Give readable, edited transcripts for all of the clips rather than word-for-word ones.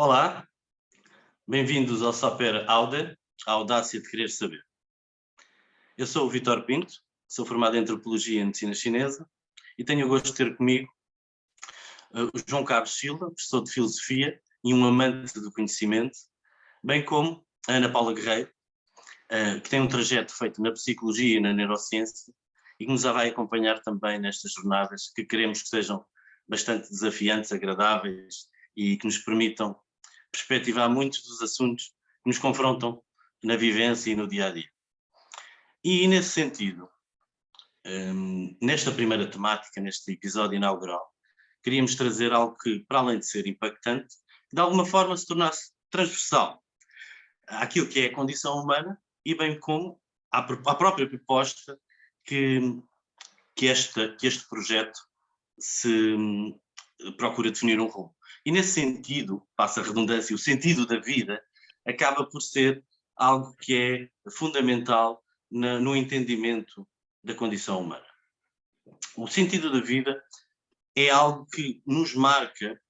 Olá, bem-vindos ao Saper Aude, a audácia de querer saber. Eu sou o Vítor Pinto, sou formado em Antropologia e Medicina Chinesa e tenho o gosto de ter comigo o João Carlos Silva, professor de Filosofia e um amante do conhecimento, bem como a Ana Paula Guerreiro, que tem um trajeto feito na Psicologia e na Neurociência e que nos vai acompanhar também nestas jornadas que queremos que sejam bastante desafiantes, agradáveis e que nos permitam perspectivar muitos dos assuntos que nos confrontam na vivência e no dia-a-dia. E nesse sentido, nesta primeira temática, neste episódio inaugural, queríamos trazer algo que, para além de ser impactante, de alguma forma se tornasse transversal àquilo que é a condição humana e bem como à própria proposta que este projeto se procura definir um rumo. E nesse sentido, passa a redundância, o sentido da vida acaba por ser algo que é fundamental no entendimento da condição humana. O sentido da vida é algo que nos marca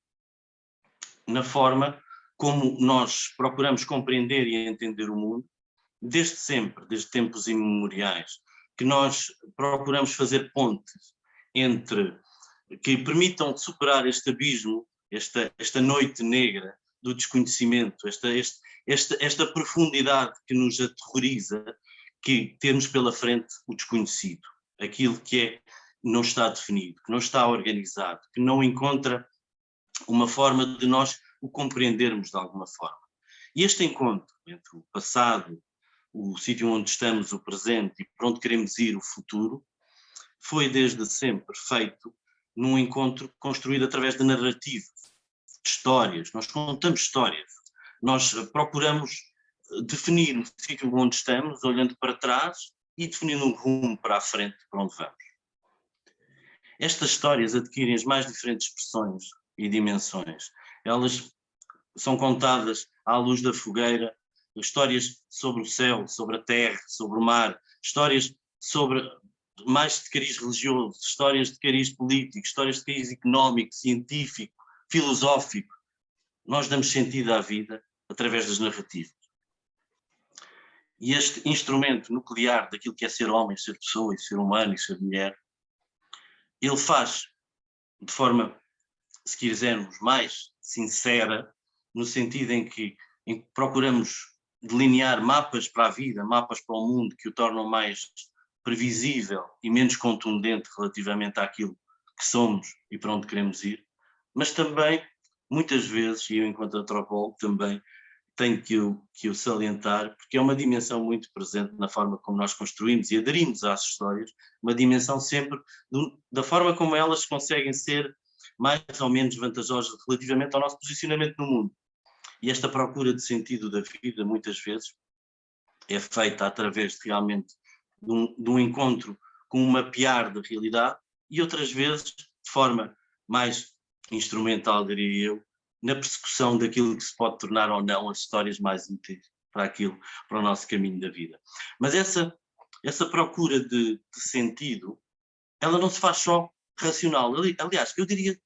na forma como nós procuramos compreender e entender o mundo, desde sempre, desde tempos imemoriais, que nós procuramos fazer pontes entre que permitam superar este abismo, esta noite negra do desconhecimento, esta profundidade que nos aterroriza, que temos pela frente o desconhecido, aquilo que não está definido, que não está organizado, que não encontra uma forma de nós o compreendermos de alguma forma. E este encontro entre o passado, o sítio onde estamos, o presente e para onde queremos ir, o futuro, foi desde sempre feito num encontro construído através de narrativas, de histórias. Nós contamos histórias, nós procuramos definir o sítio onde estamos, olhando para trás e definindo um rumo para a frente, para onde vamos. Estas histórias adquirem as mais diferentes expressões e dimensões. Elas são contadas à luz da fogueira, histórias sobre o céu, sobre a terra, sobre o mar, histórias sobre mais de cariz religioso, histórias de cariz político, histórias de cariz económico, científico, filosófico. Nós damos sentido à vida através das narrativas. E este instrumento nuclear daquilo que é ser homem, ser pessoa, e ser humano e ser mulher, ele faz de forma, se quisermos, mais sincera, no sentido em que procuramos delinear mapas para a vida, mapas para o mundo que o tornam mais previsível e menos contundente relativamente àquilo que somos e para onde queremos ir, mas também, muitas vezes, e eu enquanto antropólogo também tenho que o salientar, porque é uma dimensão muito presente na forma como nós construímos e aderimos às histórias, uma dimensão sempre da forma como elas conseguem ser mais ou menos vantajosas relativamente ao nosso posicionamento no mundo. E esta procura de sentido da vida, muitas vezes, é feita através de realmente de um encontro com um mapear da realidade e outras vezes de forma mais instrumental, diria eu, na persecução daquilo que se pode tornar ou não as histórias mais úteis para o nosso caminho da vida. Mas essa procura de sentido, ela não se faz só racional. Aliás, eu diria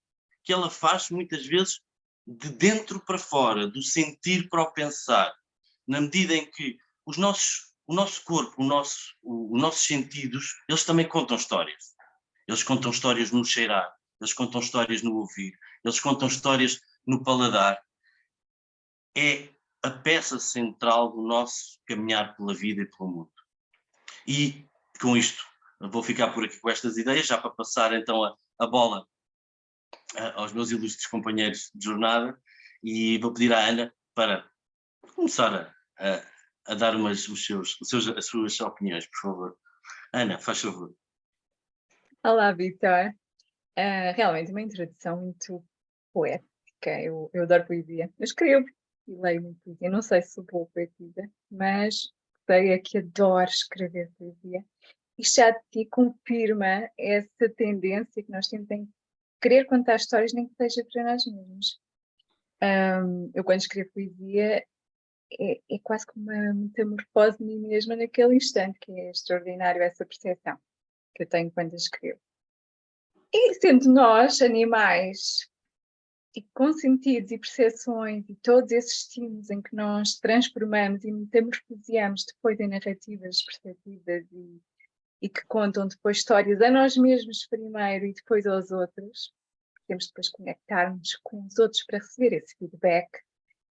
que ela faz muitas vezes de dentro para fora, do sentir para o pensar, na medida em que o nosso corpo, os nossos sentidos, eles também contam histórias. Eles contam histórias no cheirar, eles contam histórias no ouvir, eles contam histórias no paladar. É a peça central do nosso caminhar pela vida e pelo mundo. E com isto, vou ficar por aqui com estas ideias, já para passar então a bola aos meus ilustres companheiros de jornada, e vou pedir à Ana para começar a dar as suas opiniões, por favor. Ana, faz favor. Olá, Vítor. Realmente uma introdução muito poética. Eu adoro poesia. Eu escrevo e leio muito poesia. Não sei se sou boa poetisa, mas sei que adoro escrever poesia. E já te confirma essa tendência que nós temos em querer contar histórias, nem que seja para nós mesmos. Eu, quando escrevo poesia, é quase como uma metamorfose de mim mesma naquele instante, que é extraordinário essa percepção que eu tenho quando escrevo. E sendo nós animais e com sentidos e percepções e todos esses estímulos em que nós transformamos e metamorfoseamos depois em narrativas perceptivas e que contam depois histórias a nós mesmos primeiro e depois aos outros, temos depois conectar-nos com os outros para receber esse feedback,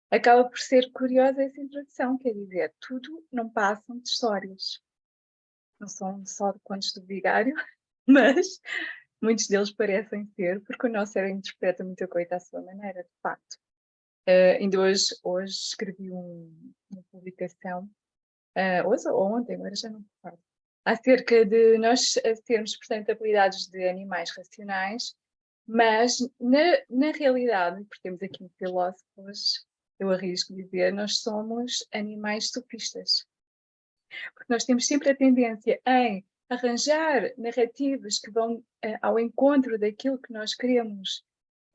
acaba por ser curiosa essa introdução, quer dizer, tudo não passam de histórias. Não são só de contos do vigário, mas muitos deles parecem ser, porque o nosso cérebro interpreta muita coisa à sua maneira, de facto. Ainda hoje escrevi uma publicação, hoje ou ontem, agora já não me recordo, acerca de nós termos, portanto, habilidades de animais racionais, mas na realidade, porque temos aqui um filósofo hoje, eu arrisco dizer, nós somos animais sofistas. Porque nós temos sempre a tendência em arranjar narrativas que vão ao encontro daquilo que nós queremos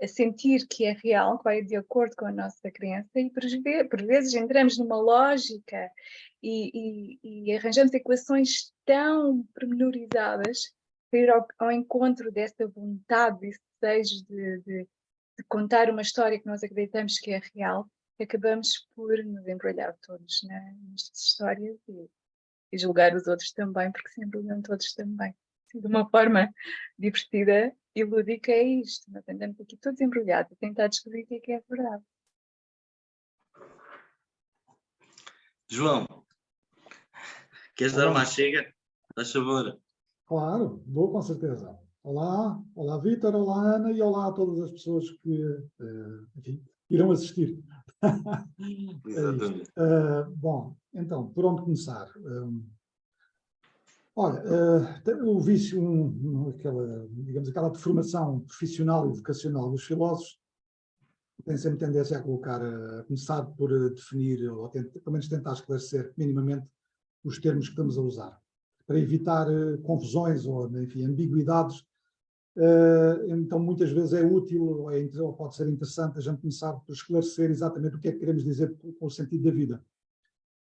sentir que é real, que vai de acordo com a nossa crença, e por vezes entramos numa lógica e arranjamos equações tão pormenorizadas para ir ao encontro dessa vontade, desse desejo de contar uma história que nós acreditamos que é real, que acabamos por nos embrulhar todos nestas histórias e julgar os outros também, porque se embrulham todos também. De uma forma divertida e lúdica é isto. Nós andamos aqui todos embrulhados a tentar descobrir o que é verdade. João, queres dar uma chega? Faz favor. Claro, vou com certeza. Olá Vítor, olá Ana e olá a todas as pessoas que enfim, irão assistir. Exatamente. Bom, então, por onde começar? Olha, o vício, aquela deformação profissional e vocacional dos filósofos tem sempre tendência a começar por definir, ou pelo menos tentar esclarecer minimamente os termos que estamos a usar, para evitar confusões ou, enfim, ambiguidades. Então, muitas vezes é útil ou pode ser interessante a gente começar por esclarecer exatamente o que é que queremos dizer com o sentido da vida.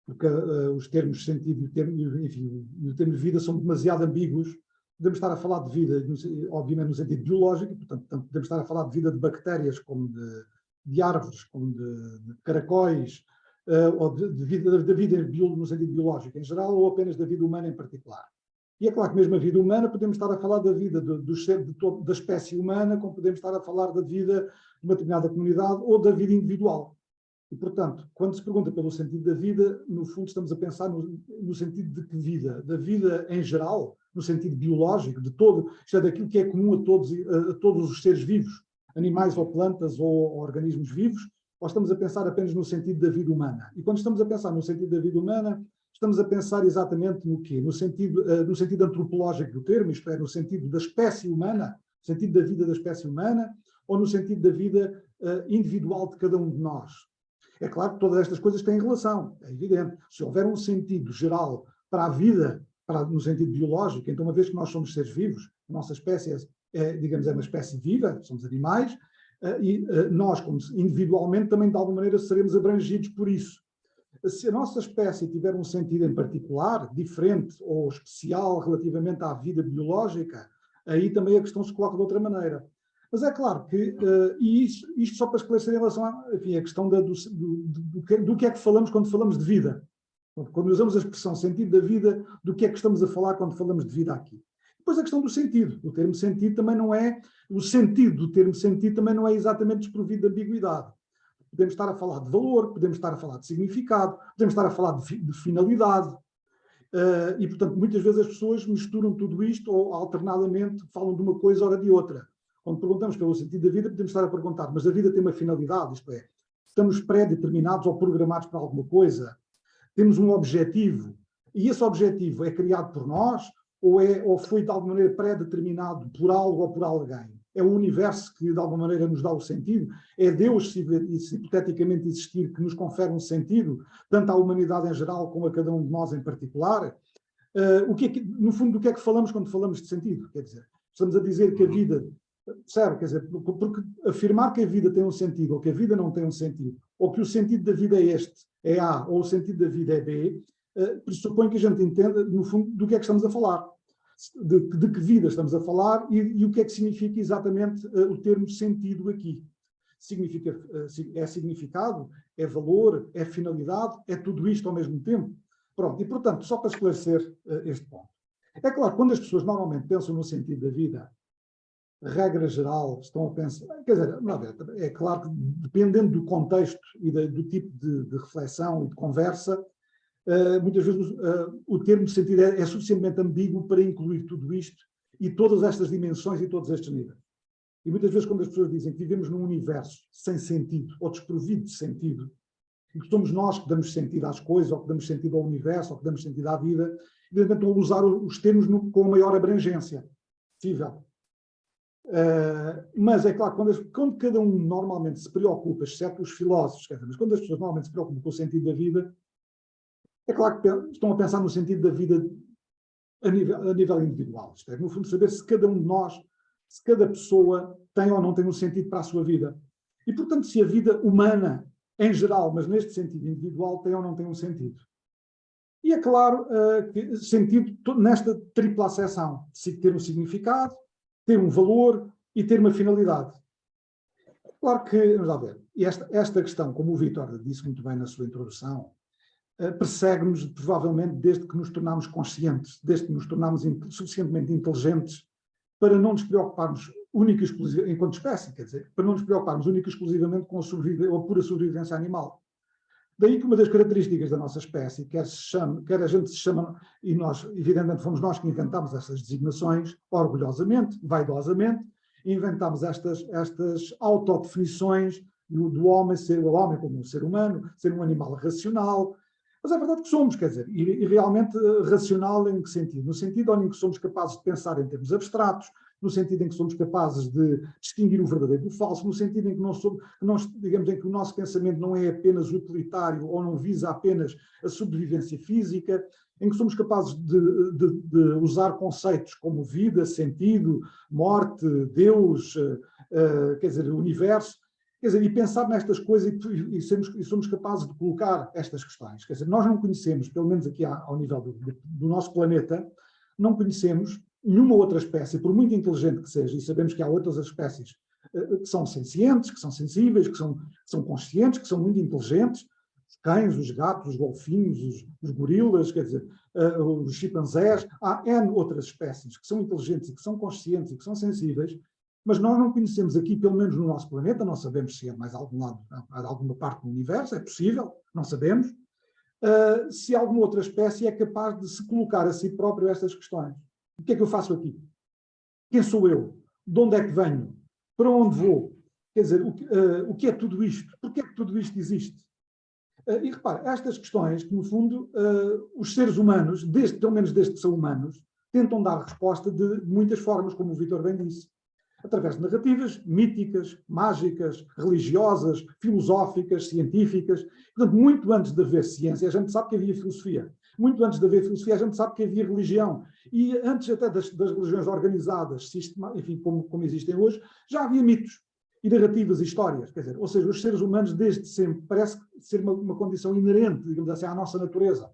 Porque os termos sentido e o termo vida são demasiado ambíguos. Podemos estar a falar de vida, obviamente, no sentido biológico, portanto, podemos estar a falar de vida de bactérias, como de árvores, como de caracóis, ou da vida no sentido biológico em geral, ou apenas da vida humana em particular. E é claro que mesmo a vida humana, podemos estar a falar da vida da espécie humana, como podemos estar a falar da vida de uma determinada comunidade ou da vida individual. E, portanto, quando se pergunta pelo sentido da vida, no fundo estamos a pensar no sentido de que vida? Da vida em geral, no sentido biológico, de todo, isto é, daquilo que é comum a todos os seres vivos, animais ou plantas ou organismos vivos, ou estamos a pensar apenas no sentido da vida humana? E quando estamos a pensar no sentido da vida humana, estamos a pensar exatamente no quê? No sentido antropológico do termo, isto é, no sentido da espécie humana, no sentido da vida da espécie humana, ou no sentido da vida individual de cada um de nós? É claro que todas estas coisas têm relação, é evidente. Se houver um sentido geral para a vida, no sentido biológico, então uma vez que nós somos seres vivos, a nossa espécie é uma espécie viva, somos animais, e nós, como individualmente, também de alguma maneira seremos abrangidos por isso. Se a nossa espécie tiver um sentido em particular, diferente ou especial relativamente à vida biológica, aí também a questão se coloca de outra maneira. Mas é claro que, e isto só para esclarecer em relação à questão do que é que falamos quando falamos de vida. Quando usamos a expressão sentido da vida, do que é que estamos a falar quando falamos de vida aqui. Depois a questão do sentido. O termo sentido também não é, o sentido do termo sentido também não é exatamente desprovido de ambiguidade. Podemos estar a falar de valor, podemos estar a falar de significado, podemos estar a falar de finalidade. E, portanto, muitas vezes as pessoas misturam tudo isto ou alternadamente falam de uma coisa ora de outra. Quando perguntamos pelo sentido da vida, podemos estar a perguntar, mas a vida tem uma finalidade, isto é, estamos pré-determinados ou programados para alguma coisa, temos um objetivo, e esse objetivo é criado por nós ou foi de alguma maneira pré-determinado por algo ou por alguém? É o universo que de alguma maneira nos dá o sentido? É Deus, se hipoteticamente existir, que nos confere um sentido, tanto à humanidade em geral como a cada um de nós em particular? No fundo, do que é que falamos quando falamos de sentido? Quer dizer, estamos a dizer que a vida... Percebe? Quer dizer, porque afirmar que a vida tem um sentido ou que a vida não tem um sentido, ou que o sentido da vida é este, é A, ou o sentido da vida é B, pressupõe que a gente entenda, no fundo, do que é que estamos a falar. De que vida estamos a falar e o que é que significa exatamente o termo sentido aqui. é significado, é valor, é finalidade, é tudo isto ao mesmo tempo. Pronto, e portanto, só para esclarecer este ponto. É claro, quando as pessoas normalmente pensam no sentido da vida, regra geral, estão a pensar, quer dizer, é claro que dependendo do contexto e do tipo de reflexão e de conversa, muitas vezes o termo de sentido é suficientemente ambíguo para incluir tudo isto e todas estas dimensões e todos estes níveis. E muitas vezes quando as pessoas dizem que vivemos num universo sem sentido ou desprovido de sentido, e que somos nós que damos sentido às coisas, ou que damos sentido ao universo, ou que damos sentido à vida, e tentam usar os termos com a maior abrangência possível. Mas é claro, quando cada um normalmente se preocupa, exceto os filósofos, mas quando as pessoas normalmente se preocupam com o sentido da vida, é claro que estão a pensar no sentido da vida a nível individual. Isto é, no fundo, saber se cada um de nós, se cada pessoa tem ou não tem um sentido para a sua vida. E, portanto, se a vida humana, em geral, mas neste sentido individual, tem ou não tem um sentido. E é claro que sentido nesta tripla acessão, de ter um significado, ter um valor e ter uma finalidade. Claro que, vamos lá ver, esta questão, como o Vítor disse muito bem na sua introdução, persegue-nos provavelmente desde que nos tornámos conscientes, desde que nos tornámos suficientemente inteligentes para não nos preocuparmos única e exclusivamente, enquanto espécie, quer dizer, para não nos preocuparmos única e exclusivamente com a pura sobrevivência animal. Daí que uma das características da nossa espécie, quer a gente se chama, e nós, evidentemente, fomos nós que inventámos estas designações, orgulhosamente, vaidosamente, e inventámos estas autodefinições do homem, ser o homem como um ser humano, ser um animal racional. Mas é verdade que somos, quer dizer, e realmente racional em que sentido? No sentido em que somos capazes de pensar em termos abstratos, no sentido em que somos capazes de distinguir o verdadeiro do falso, no sentido em que digamos, em que o nosso pensamento não é apenas utilitário ou não visa apenas a sobrevivência física, em que somos capazes de usar conceitos como vida, sentido, morte, Deus, quer dizer, universo, quer dizer, e pensar nestas coisas e somos capazes de colocar estas questões. Quer dizer, nós não conhecemos, pelo menos aqui ao nível do nosso planeta, não conhecemos nenhuma outra espécie, por muito inteligente que seja, e sabemos que há outras espécies que são sencientes, que são sensíveis, que são conscientes, que são muito inteligentes, os cães, os gatos, os golfinhos, os gorilas, quer dizer, os chimpanzés, há N outras espécies que são inteligentes e que são conscientes e que são sensíveis, mas nós não conhecemos aqui, pelo menos no nosso planeta, não sabemos se é mais algum lado, alguma parte do universo, é possível, não sabemos, se alguma outra espécie é capaz de se colocar a si próprio estas questões. O que é que eu faço aqui? Quem sou eu? De onde é que venho? Para onde vou? Quer dizer, o que é tudo isto? Porquê é que tudo isto existe? E repare, estas questões que, no fundo, os seres humanos, pelo menos desde que são humanos, tentam dar resposta de muitas formas, como o Vítor bem disse. Através de narrativas míticas, mágicas, religiosas, filosóficas, científicas. Portanto, muito antes de haver ciência, a gente sabe que havia filosofia. Muito antes de haver filosofia, a gente sabe que havia religião. E antes até das religiões organizadas, enfim, como existem hoje, já havia mitos e narrativas e histórias. Quer dizer, ou seja, os seres humanos, desde sempre, parece ser uma condição inerente, digamos assim, à nossa natureza,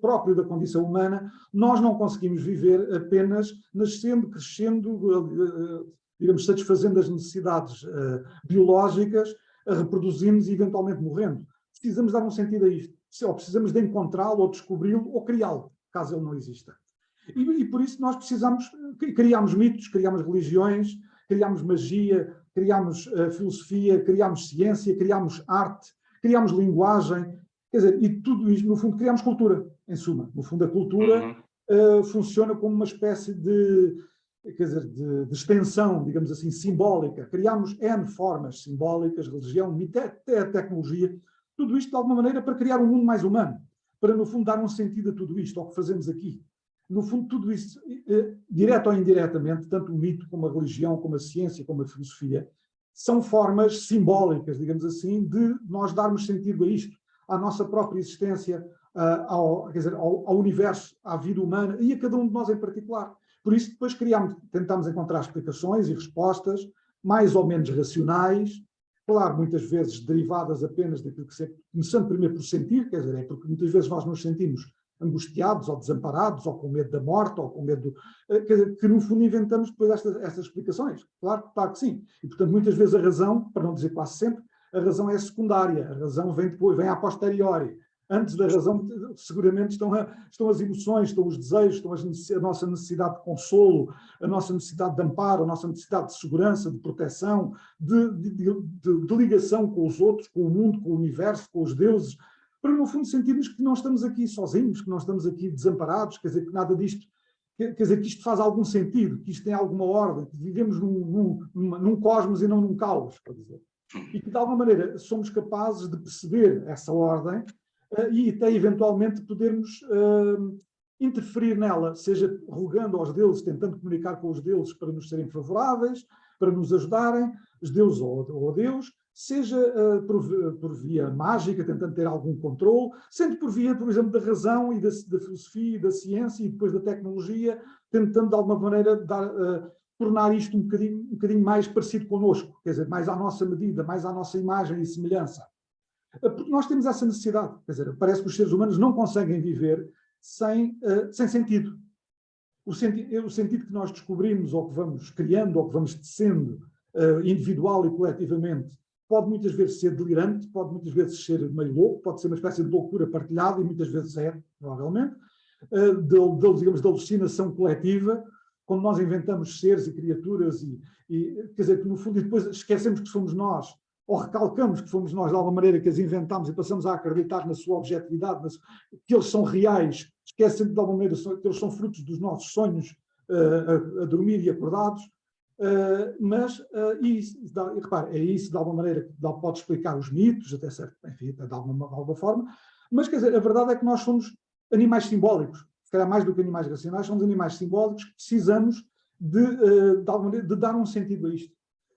próprio da condição humana. Nós não conseguimos viver apenas nascendo, crescendo, digamos, satisfazendo as necessidades biológicas, reproduzimos e eventualmente morrendo. Precisamos dar um sentido a isto. Ou precisamos de encontrá-lo, ou descobri-lo, ou criá-lo, caso ele não exista. E por isso nós criámos mitos, criámos religiões, criámos magia, criámos filosofia, criámos ciência, criámos arte, criámos linguagem, quer dizer, e tudo isto, no fundo, criámos cultura, em suma. No fundo, a cultura funciona como uma espécie de extensão, digamos assim, simbólica. Criámos N formas simbólicas, religião, mito, até a tecnologia, tudo isto de alguma maneira para criar um mundo mais humano, para no fundo dar um sentido a tudo isto, ao que fazemos aqui. No fundo, tudo isso, direto ou indiretamente, tanto o mito como a religião, como a ciência, como a filosofia, são formas simbólicas, digamos assim, de nós darmos sentido a isto, à nossa própria existência, ao universo, à vida humana e a cada um de nós em particular. Por isso, depois tentámos encontrar explicações e respostas mais ou menos racionais, claro, muitas vezes derivadas apenas daquilo que começando primeiro por sentir, quer dizer, é porque muitas vezes nós nos sentimos angustiados, ou desamparados, ou com medo da morte, ou com medo que no fundo inventamos depois estas explicações. Claro que sim. E, portanto, muitas vezes a razão, para não dizer quase sempre, a razão é secundária, a razão vem depois, vem a posteriori. Antes da razão, seguramente, estão as emoções, estão os desejos, estão a nossa necessidade de consolo, a nossa necessidade de amparo, a nossa necessidade de segurança, de proteção, de ligação com os outros, com o mundo, com o universo, com os deuses, para, no fundo, sentirmos que não estamos aqui sozinhos, que não estamos aqui desamparados, quer dizer, que nada disto, quer dizer, que isto faz algum sentido, que isto tem alguma ordem, que vivemos num cosmos e não num caos, quer dizer. E que, de alguma maneira, somos capazes de perceber essa ordem e até eventualmente podermos interferir nela, seja rogando aos deuses, tentando comunicar com os deuses para nos serem favoráveis, para nos ajudarem, os deuses ou a Deus, seja por via mágica, tentando ter algum controle, sendo por via, por exemplo, da razão e da filosofia e da ciência e depois da tecnologia, tentando de alguma maneira tornar isto um bocadinho mais parecido connosco, quer dizer, mais à nossa medida, mais à nossa imagem e semelhança. Porque nós temos essa necessidade, quer dizer, parece que os seres humanos não conseguem viver sem sentido. O sentido que nós descobrimos, ou que vamos criando, ou que vamos tecendo, individual e coletivamente, pode muitas vezes ser delirante, pode muitas vezes ser meio louco, pode ser uma espécie de loucura partilhada, e muitas vezes é, provavelmente, digamos, de alucinação coletiva, quando nós inventamos seres e criaturas, quer dizer, que no fundo, e depois esquecemos que somos nós, ou recalcamos que fomos nós de alguma maneira que as inventámos e passamos a acreditar na sua objetividade, que eles são reais, esquecendo de alguma maneira que eles são frutos dos nossos sonhos a dormir e acordados, repare, é isso de alguma maneira que pode explicar os mitos, até certo, enfim, de alguma forma, mas quer dizer, a verdade é que nós somos animais simbólicos, se calhar mais do que animais racionais, somos animais simbólicos que precisamos de alguma maneira, de dar um sentido a isto.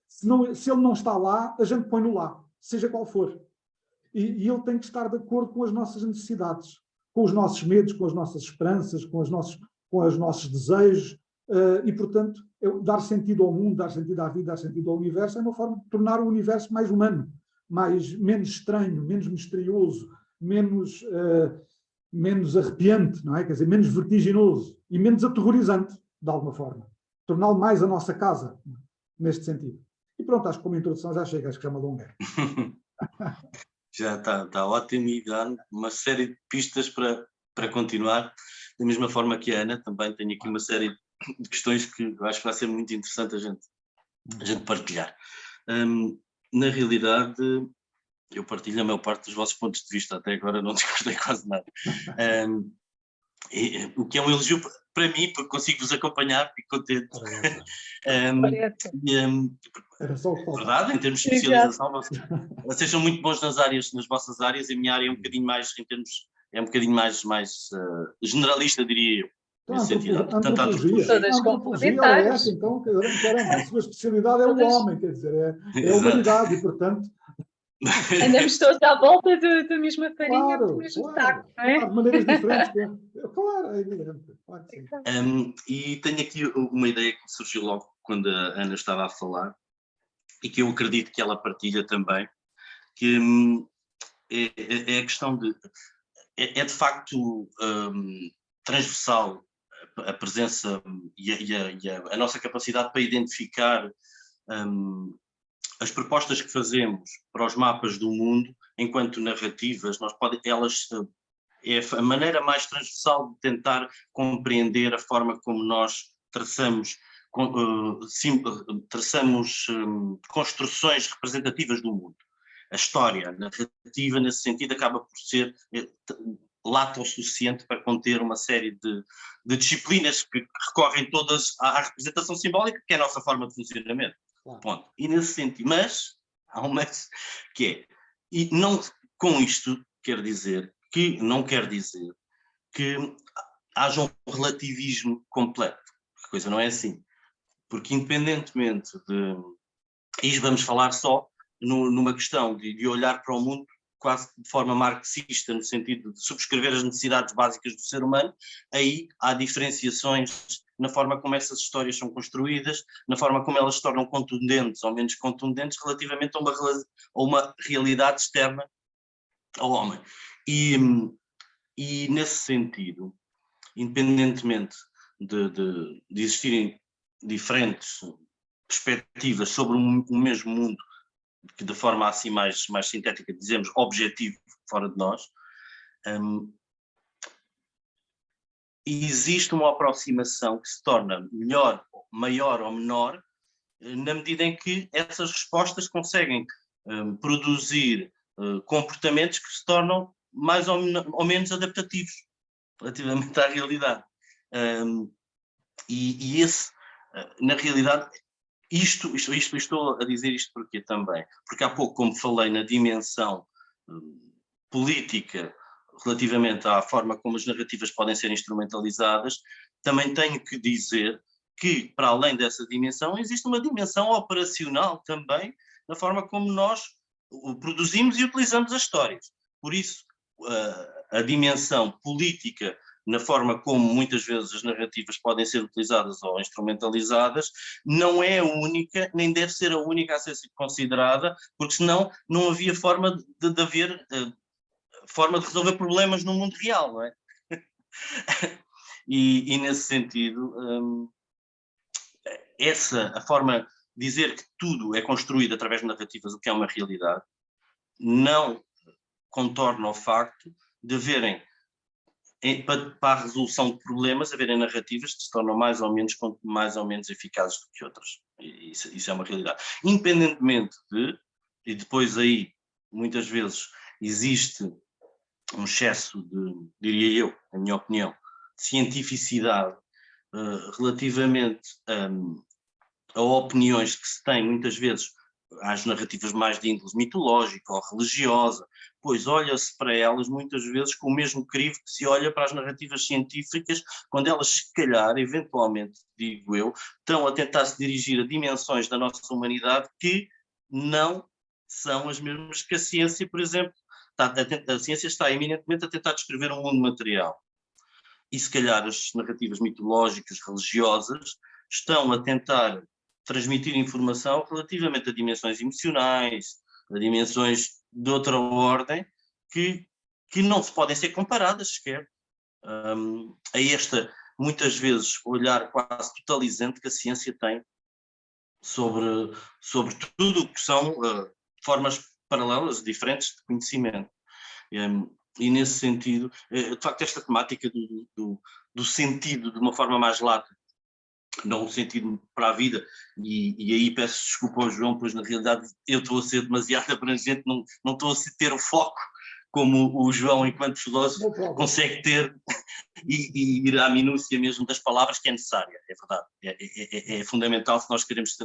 Se ele não está lá, a gente põe-no lá, seja qual for. E ele tem que estar de acordo com as nossas necessidades, com os nossos medos, com as nossas esperanças, com os nossos desejos, e, portanto, dar sentido ao mundo, dar sentido à vida, dar sentido ao universo, é uma forma de tornar o universo mais humano, menos estranho, menos misterioso, menos arrepiante, não é? Quer dizer, menos vertiginoso e menos aterrorizante, de alguma forma. Torná-lo mais a nossa casa, neste sentido. E pronto, acho que como introdução já chega, acho que já me alonguei. Já está ótimo e dá uma série de pistas para continuar. Da mesma forma que a Ana, também tenho aqui uma série de questões que eu acho que vai ser muito interessante a gente partilhar. Na realidade, eu partilho a maior parte dos vossos pontos de vista, até agora não discordei quase nada. O que é um elogio para mim, porque consigo-vos acompanhar, fico contente. Era só o verdade, em termos de especialização, vocês são muito bons nas vossas áreas, e a minha área é um bocadinho mais, em termos, é um bocadinho mais generalista, diria eu. Nesse sentido, portanto, a antropologia é essa, então, caramba, a sua especialidade é o homem, quer dizer, é a humanidade, e, portanto... Andamos todos à volta da mesma farinha, claro, do mesmo saco, não é? De maneiras diferentes. Claro, é evidente. Claro que sim. E tenho aqui uma ideia que surgiu logo quando a Ana estava a falar, e que eu acredito que ela partilha também, que é a questão de... É de facto transversal a presença e a nossa capacidade para identificar as propostas que fazemos para os mapas do mundo enquanto narrativas. É a maneira mais transversal de tentar compreender a forma como nós traçamos construções representativas do mundo. A história, a narrativa, nesse sentido, acaba por ser lata o suficiente para conter uma série de disciplinas que recorrem todas à representação simbólica, que é a nossa forma de funcionamento. Claro. Ponto. E nesse sentido, mas há um mas que é, e não com isto não quer dizer que haja um relativismo completo. A coisa não é assim. Porque independentemente e vamos falar só numa questão de olhar para o mundo quase de forma marxista, no sentido de subscrever as necessidades básicas do ser humano, aí há diferenciações na forma como essas histórias são construídas, na forma como elas se tornam contundentes ou menos contundentes relativamente a uma realidade externa ao homem. E E nesse sentido, independentemente de existirem diferentes perspectivas sobre o mesmo mundo, que de forma assim mais sintética dizemos objetivo fora de nós, existe uma aproximação que se torna melhor, maior ou menor, na medida em que essas respostas conseguem produzir comportamentos que se tornam mais ou menos adaptativos relativamente à realidade. E esse, na realidade, isto estou a dizer isto porque também, porque há pouco, como falei na dimensão política relativamente à forma como as narrativas podem ser instrumentalizadas, também tenho que dizer que, para além dessa dimensão, existe uma dimensão operacional também, na forma como nós produzimos e utilizamos as histórias. Por isso, a dimensão política, na forma como muitas vezes as narrativas podem ser utilizadas ou instrumentalizadas, não é a única, nem deve ser a única a ser considerada, porque senão não havia forma de haver forma de resolver problemas no mundo real, não é? E nesse sentido, a forma de dizer que tudo é construído através de narrativas, o que é uma realidade, não contorna o facto de haverem, para a resolução de problemas, haverem narrativas que se tornam mais ou menos eficazes do que outras. Isso é uma realidade. Independentemente e depois aí, muitas vezes, existe um excesso de, diria eu, na minha opinião, de cientificidade relativamente a opiniões que se têm muitas vezes às narrativas mais de índole mitológica ou religiosa, pois olha-se para elas muitas vezes com o mesmo crivo que se olha para as narrativas científicas, quando elas se calhar, eventualmente, digo eu, estão a tentar se dirigir a dimensões da nossa humanidade que não são as mesmas que a ciência, por exemplo. A ciência está eminentemente a tentar descrever um mundo material. E se calhar as narrativas mitológicas, religiosas, estão a tentar transmitir informação relativamente a dimensões emocionais, a dimensões de outra ordem, que não se podem ser comparadas sequer a esta, muitas vezes, olhar quase totalizante que a ciência tem sobre tudo o que são formas paralelas, diferentes de conhecimento. E nesse sentido, de facto, esta temática do sentido de uma forma mais lata, não o sentido para a vida, e aí peço desculpa ao João, pois na realidade eu estou a ser demasiado abrangente, não estou a ter o foco como o João, enquanto filósofo, consegue ter e ir à minúcia mesmo das palavras, que é necessária, é verdade. É fundamental se nós queremos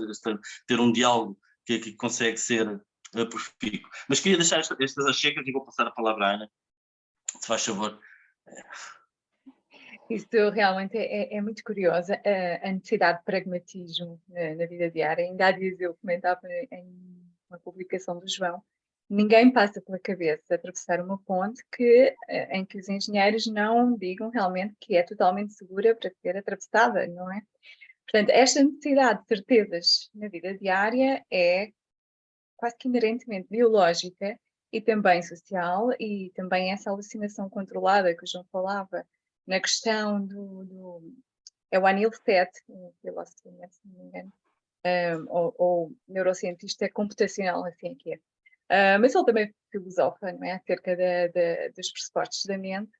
ter um diálogo que consegue ser profícuo. Mas queria deixar estas achegas e vou passar a palavra à Ana, se faz favor. Isto realmente é muito curiosa, a necessidade de pragmatismo na vida diária. Ainda há dias eu comentava em uma publicação do João, ninguém passa pela cabeça atravessar uma ponte em que os engenheiros não digam realmente que é totalmente segura para ser atravessada, não é? Portanto, esta necessidade de certezas na vida diária é quase que inerentemente biológica e também social, e também essa alucinação controlada que o João falava, na questão é o Anil Seth, um filósofo, se não me engano, ou neurocientista computacional, assim é que é. Mas ele também filosofa, não é? Acerca dos pressupostos da mente,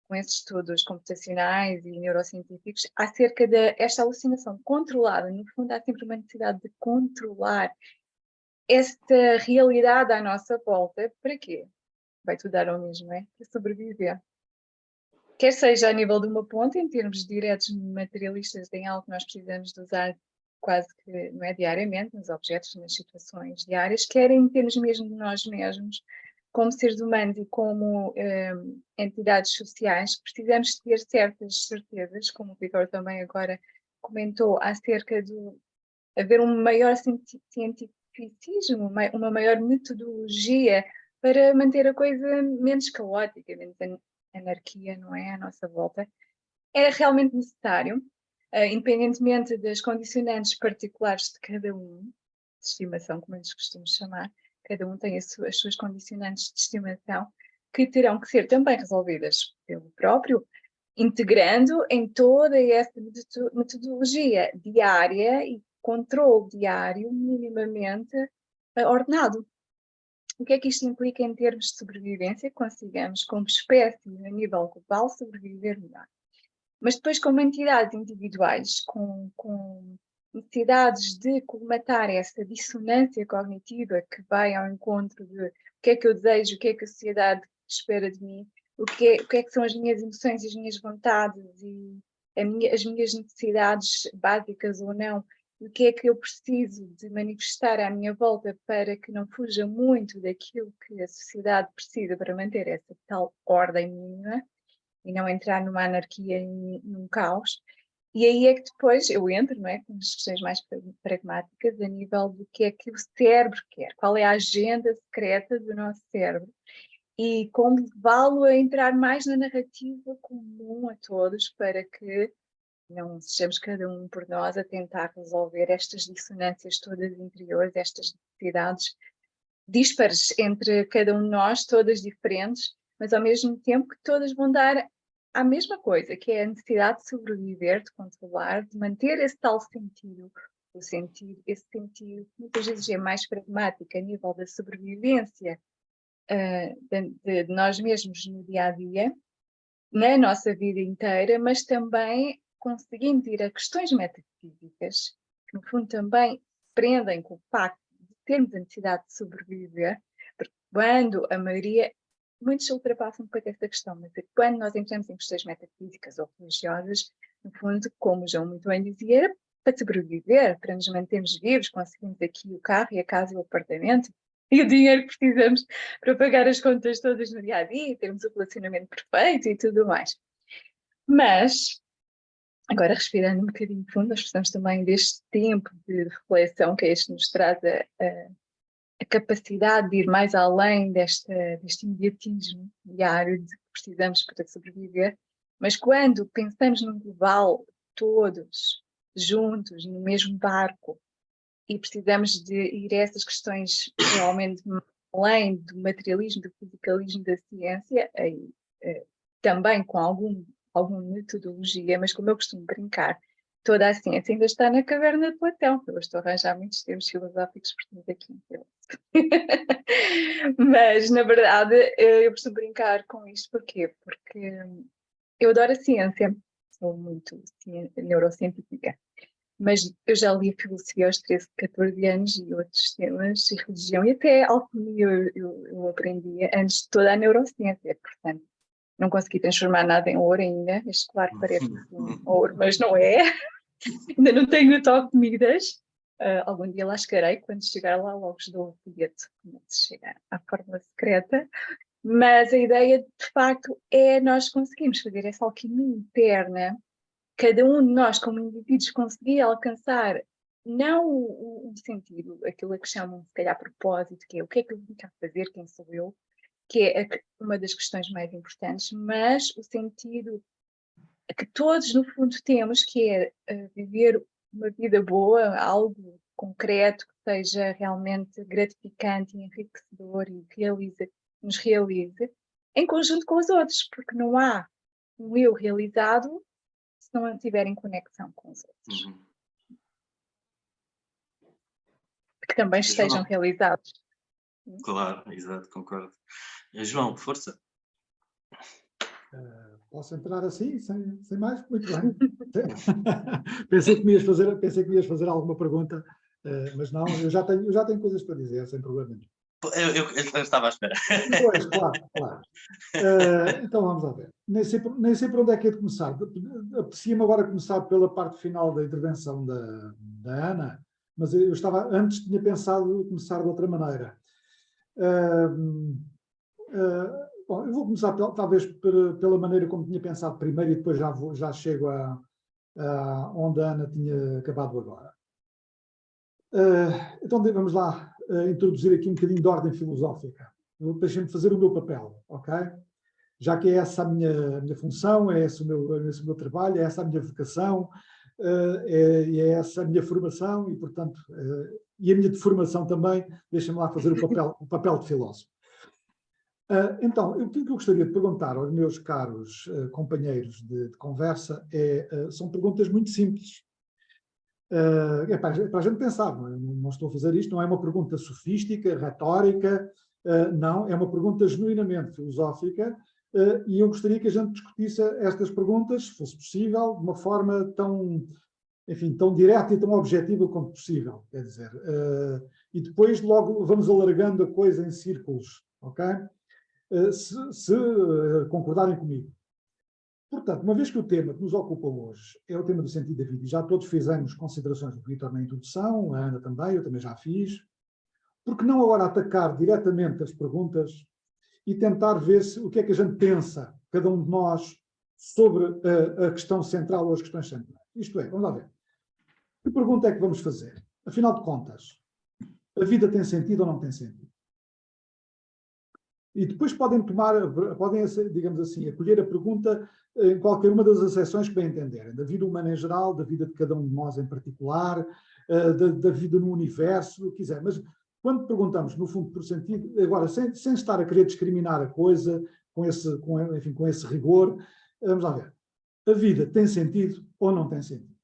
com esses estudos computacionais e neurocientíficos, acerca desta alucinação controlada. No fundo, há sempre uma necessidade de controlar esta realidade à nossa volta. Para quê? Vai tudo dar ao mesmo, não é? Para sobreviver. Quer seja a nível de uma ponte, em termos diretos materialistas, em algo que nós precisamos de usar quase que, não é, diariamente, nos objetos, nas situações diárias, quer em termos mesmo de nós mesmos, como seres humanos e como entidades sociais, precisamos ter certas certezas, como o Victor também agora comentou, acerca de haver um maior cientificismo, uma maior metodologia para manter a coisa menos caótica, menos anarquia, não é? À nossa volta. É realmente necessário, independentemente das condicionantes particulares de cada um, de estimação, como eles costumam chamar, cada um tem as suas condicionantes de estimação, que terão que ser também resolvidas pelo próprio, integrando em toda essa metodologia diária e controle diário minimamente ordenado. O que é que isto implica em termos de sobrevivência? Consigamos, como espécie, a nível global, sobreviver melhor. Mas depois, como entidades individuais, com necessidades de colmatar essa dissonância cognitiva que vai ao encontro de o que é que eu desejo, o que é que a sociedade espera de mim, o que é que são as minhas emoções e as minhas vontades e as minhas necessidades básicas ou não, o que é que eu preciso de manifestar à minha volta para que não fuja muito daquilo que a sociedade precisa para manter essa tal ordem mínima e não entrar numa anarquia e num caos. E aí é que depois eu entro, não é, com as questões mais pragmáticas a nível do que é que o cérebro quer, qual é a agenda secreta do nosso cérebro e como levá-lo a entrar mais na narrativa comum a todos para que não sejamos cada um por nós a tentar resolver estas dissonâncias todas interiores, estas necessidades díspares entre cada um de nós, todas diferentes, mas ao mesmo tempo que todas vão dar à mesma coisa, que é a necessidade de sobreviver, de controlar, de manter esse tal sentido, esse sentido que muitas vezes é mais pragmático a nível da sobrevivência de nós mesmos no dia-a-dia, na nossa vida inteira, mas também conseguimos ir a questões metafísicas, que no fundo também prendem com o facto de termos a necessidade de sobreviver, porque quando a maioria, muitos ultrapassam depois essa questão, mas quando nós entramos em questões metafísicas ou religiosas, no fundo, como o João muito bem dizia, era para sobreviver, para nos mantermos vivos, conseguimos aqui o carro e a casa e o apartamento, e o dinheiro que precisamos para pagar as contas todas no dia-a-dia, termos o relacionamento perfeito e tudo mais. Mas, agora respirando um bocadinho fundo, nós precisamos também deste tempo de reflexão que este nos traz a capacidade de ir mais além deste imediatismo diário de que precisamos para sobreviver. Mas quando pensamos num global, todos juntos, no mesmo barco, e precisamos de ir a essas questões realmente além do materialismo, do fisicalismo da ciência, aí, também com alguma metodologia, mas como eu costumo brincar, toda a ciência ainda está na caverna de Platão. Eu estou a arranjar muitos termos filosóficos, portanto, aqui. Mas, na verdade, eu costumo brincar com isto. Porquê? Porque eu adoro a ciência, sou muito neurocientífica. Mas eu já li a filosofia aos 13, 14 anos e outros temas, e religião, e até alquimia eu aprendia antes de toda a neurociência, portanto, não consegui transformar nada em ouro ainda, este claro parece um ouro, mas não é, ainda não tenho o toque de Midas, algum dia lá chegarei, quando chegar lá logo dou o bilhete, quando se chegar à fórmula secreta, mas a ideia de facto é nós conseguirmos fazer essa alquimia interna, cada um de nós, como indivíduos, conseguir alcançar não o sentido, aquilo que chamam, se calhar, propósito, que é o que é que eu vim cá fazer, quem sou eu, que é uma das questões mais importantes, mas o sentido que todos, no fundo, temos, que é viver uma vida boa, algo concreto, que seja realmente gratificante e enriquecedor e nos realize, em conjunto com os outros, porque não há um eu realizado se não tiverem conexão com os outros. Que também estejam realizados. Claro, exato, concordo. João, força. Posso entrar assim, sem mais? Muito bem. Pensei que me ias fazer alguma pergunta, mas não, eu já tenho coisas para dizer, sem problema nenhum. Eu estava à espera. Pois, claro. Então vamos lá ver. Nem sei por onde é que é de começar. Apetecia-me agora começar pela parte final da intervenção da Ana, mas eu antes tinha pensado começar de outra maneira. Bom, eu vou começar talvez pela maneira como tinha pensado primeiro e depois já chego onde a Ana tinha acabado agora. Então vamos lá introduzir aqui um bocadinho de ordem filosófica. Deixem-me fazer o meu papel, ok? Já que é essa a minha função, é esse o meu trabalho, é essa a minha vocação, é essa a minha formação e, portanto, e a minha deformação também, deixem-me lá fazer o papel de filósofo. Então, o que eu gostaria de perguntar aos meus caros companheiros de conversa são perguntas muito simples. É para a gente pensar, não estou a fazer isto, não é uma pergunta sofística, retórica, não, é uma pergunta genuinamente filosófica, e eu gostaria que a gente discutisse estas perguntas, se fosse possível, de uma forma tão, enfim, tão direta e tão objetiva como possível, quer dizer, e depois logo vamos alargando a coisa em círculos, ok? Se concordarem comigo. Portanto, uma vez que o tema que nos ocupa hoje é o tema do sentido da vida, e já todos fizemos considerações do Vítor na introdução, a Ana também, eu também já fiz, por que não agora atacar diretamente as perguntas e tentar ver o que é que a gente pensa, cada um de nós, sobre a questão central ou as questões centrais. Isto é, vamos lá ver. Que pergunta é que vamos fazer? Afinal de contas, a vida tem sentido ou não tem sentido? E depois podem, digamos assim, acolher a pergunta em qualquer uma das acessões que bem entenderem, da vida humana em geral, da vida de cada um de nós em particular, da vida no universo, o que quiser. Mas quando perguntamos, no fundo, por sentido, agora, sem estar a querer discriminar a coisa, com esse rigor, vamos lá ver. A vida tem sentido ou não tem sentido?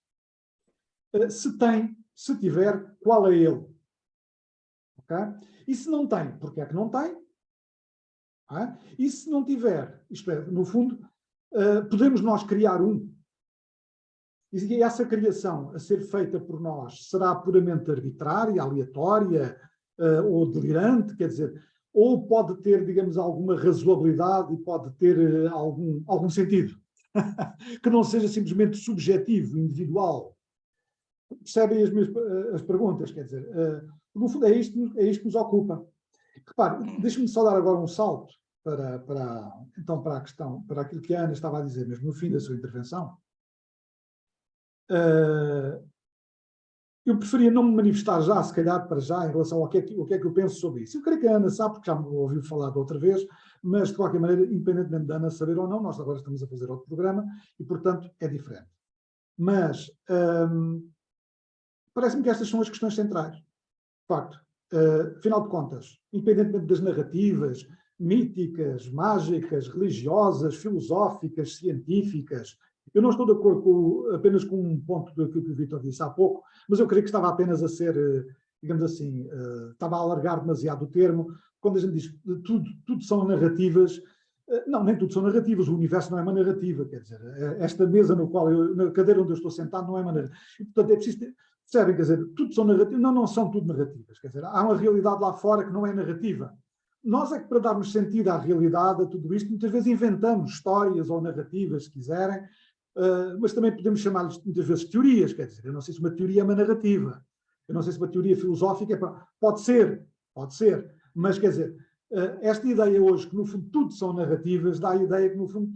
Se tiver, qual é ele? Okay? E se não tem, porque é que não tem? E se não tiver, isto é, no fundo, podemos nós criar um? E essa criação a ser feita por nós será puramente arbitrária, aleatória ou delirante, quer dizer, ou pode ter, digamos, alguma razoabilidade e pode ter algum sentido, que não seja simplesmente subjetivo, individual. Percebem as perguntas, quer dizer, no fundo é isto que nos ocupa. Repare, deixe-me só dar agora um salto então para a questão, para aquilo que a Ana estava a dizer, mesmo no fim da sua intervenção. Eu preferia não me manifestar já, se calhar para já, em relação ao que é que eu penso sobre isso. Eu creio que a Ana sabe, porque já me ouviu falar de outra vez, mas de qualquer maneira, independentemente da Ana saber ou não, nós agora estamos a fazer outro programa e, portanto, é diferente. Mas parece-me que estas são as questões centrais. De facto, afinal de contas, independentemente das narrativas míticas, mágicas, religiosas, filosóficas, científicas, eu não estou de acordo apenas com um ponto do que o Vítor disse há pouco, mas eu creio que estava apenas a ser, digamos assim, estava a alargar demasiado o termo, quando a gente diz que tudo são narrativas. Não, nem tudo são narrativas, o universo não é uma narrativa, quer dizer, esta mesa na cadeira onde eu estou sentado não é uma narrativa. E, portanto, é preciso ter, percebem, quer dizer, tudo são narrativas, não são tudo narrativas, quer dizer, há uma realidade lá fora que não é narrativa. Nós é que, para darmos sentido à realidade, a tudo isto, muitas vezes inventamos histórias ou narrativas, se quiserem, mas também podemos chamar-lhes muitas vezes teorias, quer dizer, eu não sei se uma teoria é uma narrativa, eu não sei se uma teoria filosófica pode ser, mas quer dizer, esta ideia hoje, que no fundo tudo são narrativas, dá a ideia que no fundo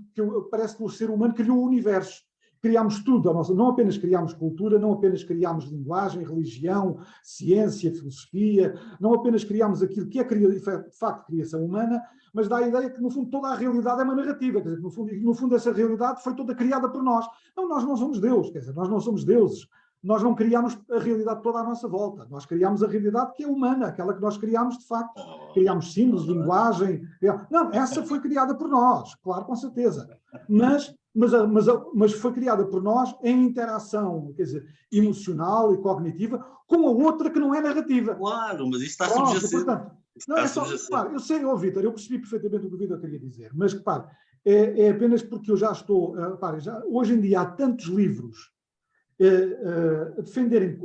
parece que o ser humano criou o universo. Criámos tudo, não apenas criámos cultura, não apenas criámos linguagem, religião, ciência, filosofia, não apenas criámos aquilo que é de facto criação humana, mas dá a ideia que no fundo toda a realidade é uma narrativa, quer dizer, no fundo essa realidade foi toda criada por nós. Não, nós não somos Deus, quer dizer, nós não somos deuses. Nós não criámos a realidade toda à nossa volta. Nós criámos a realidade que é humana, aquela que nós criámos de facto. Criámos símbolos, linguagem. Não, essa foi criada por nós, claro, com certeza. Mas foi criada por nós em interação, quer dizer, emocional e cognitiva, com a outra que não é narrativa. Claro, mas isso está subjacente. Portanto, não, é só, claro, eu sei, Vítor, eu percebi perfeitamente o que o Vítor queria dizer, mas repare, é apenas porque eu já estou, repare, hoje em dia há tantos livros a defenderem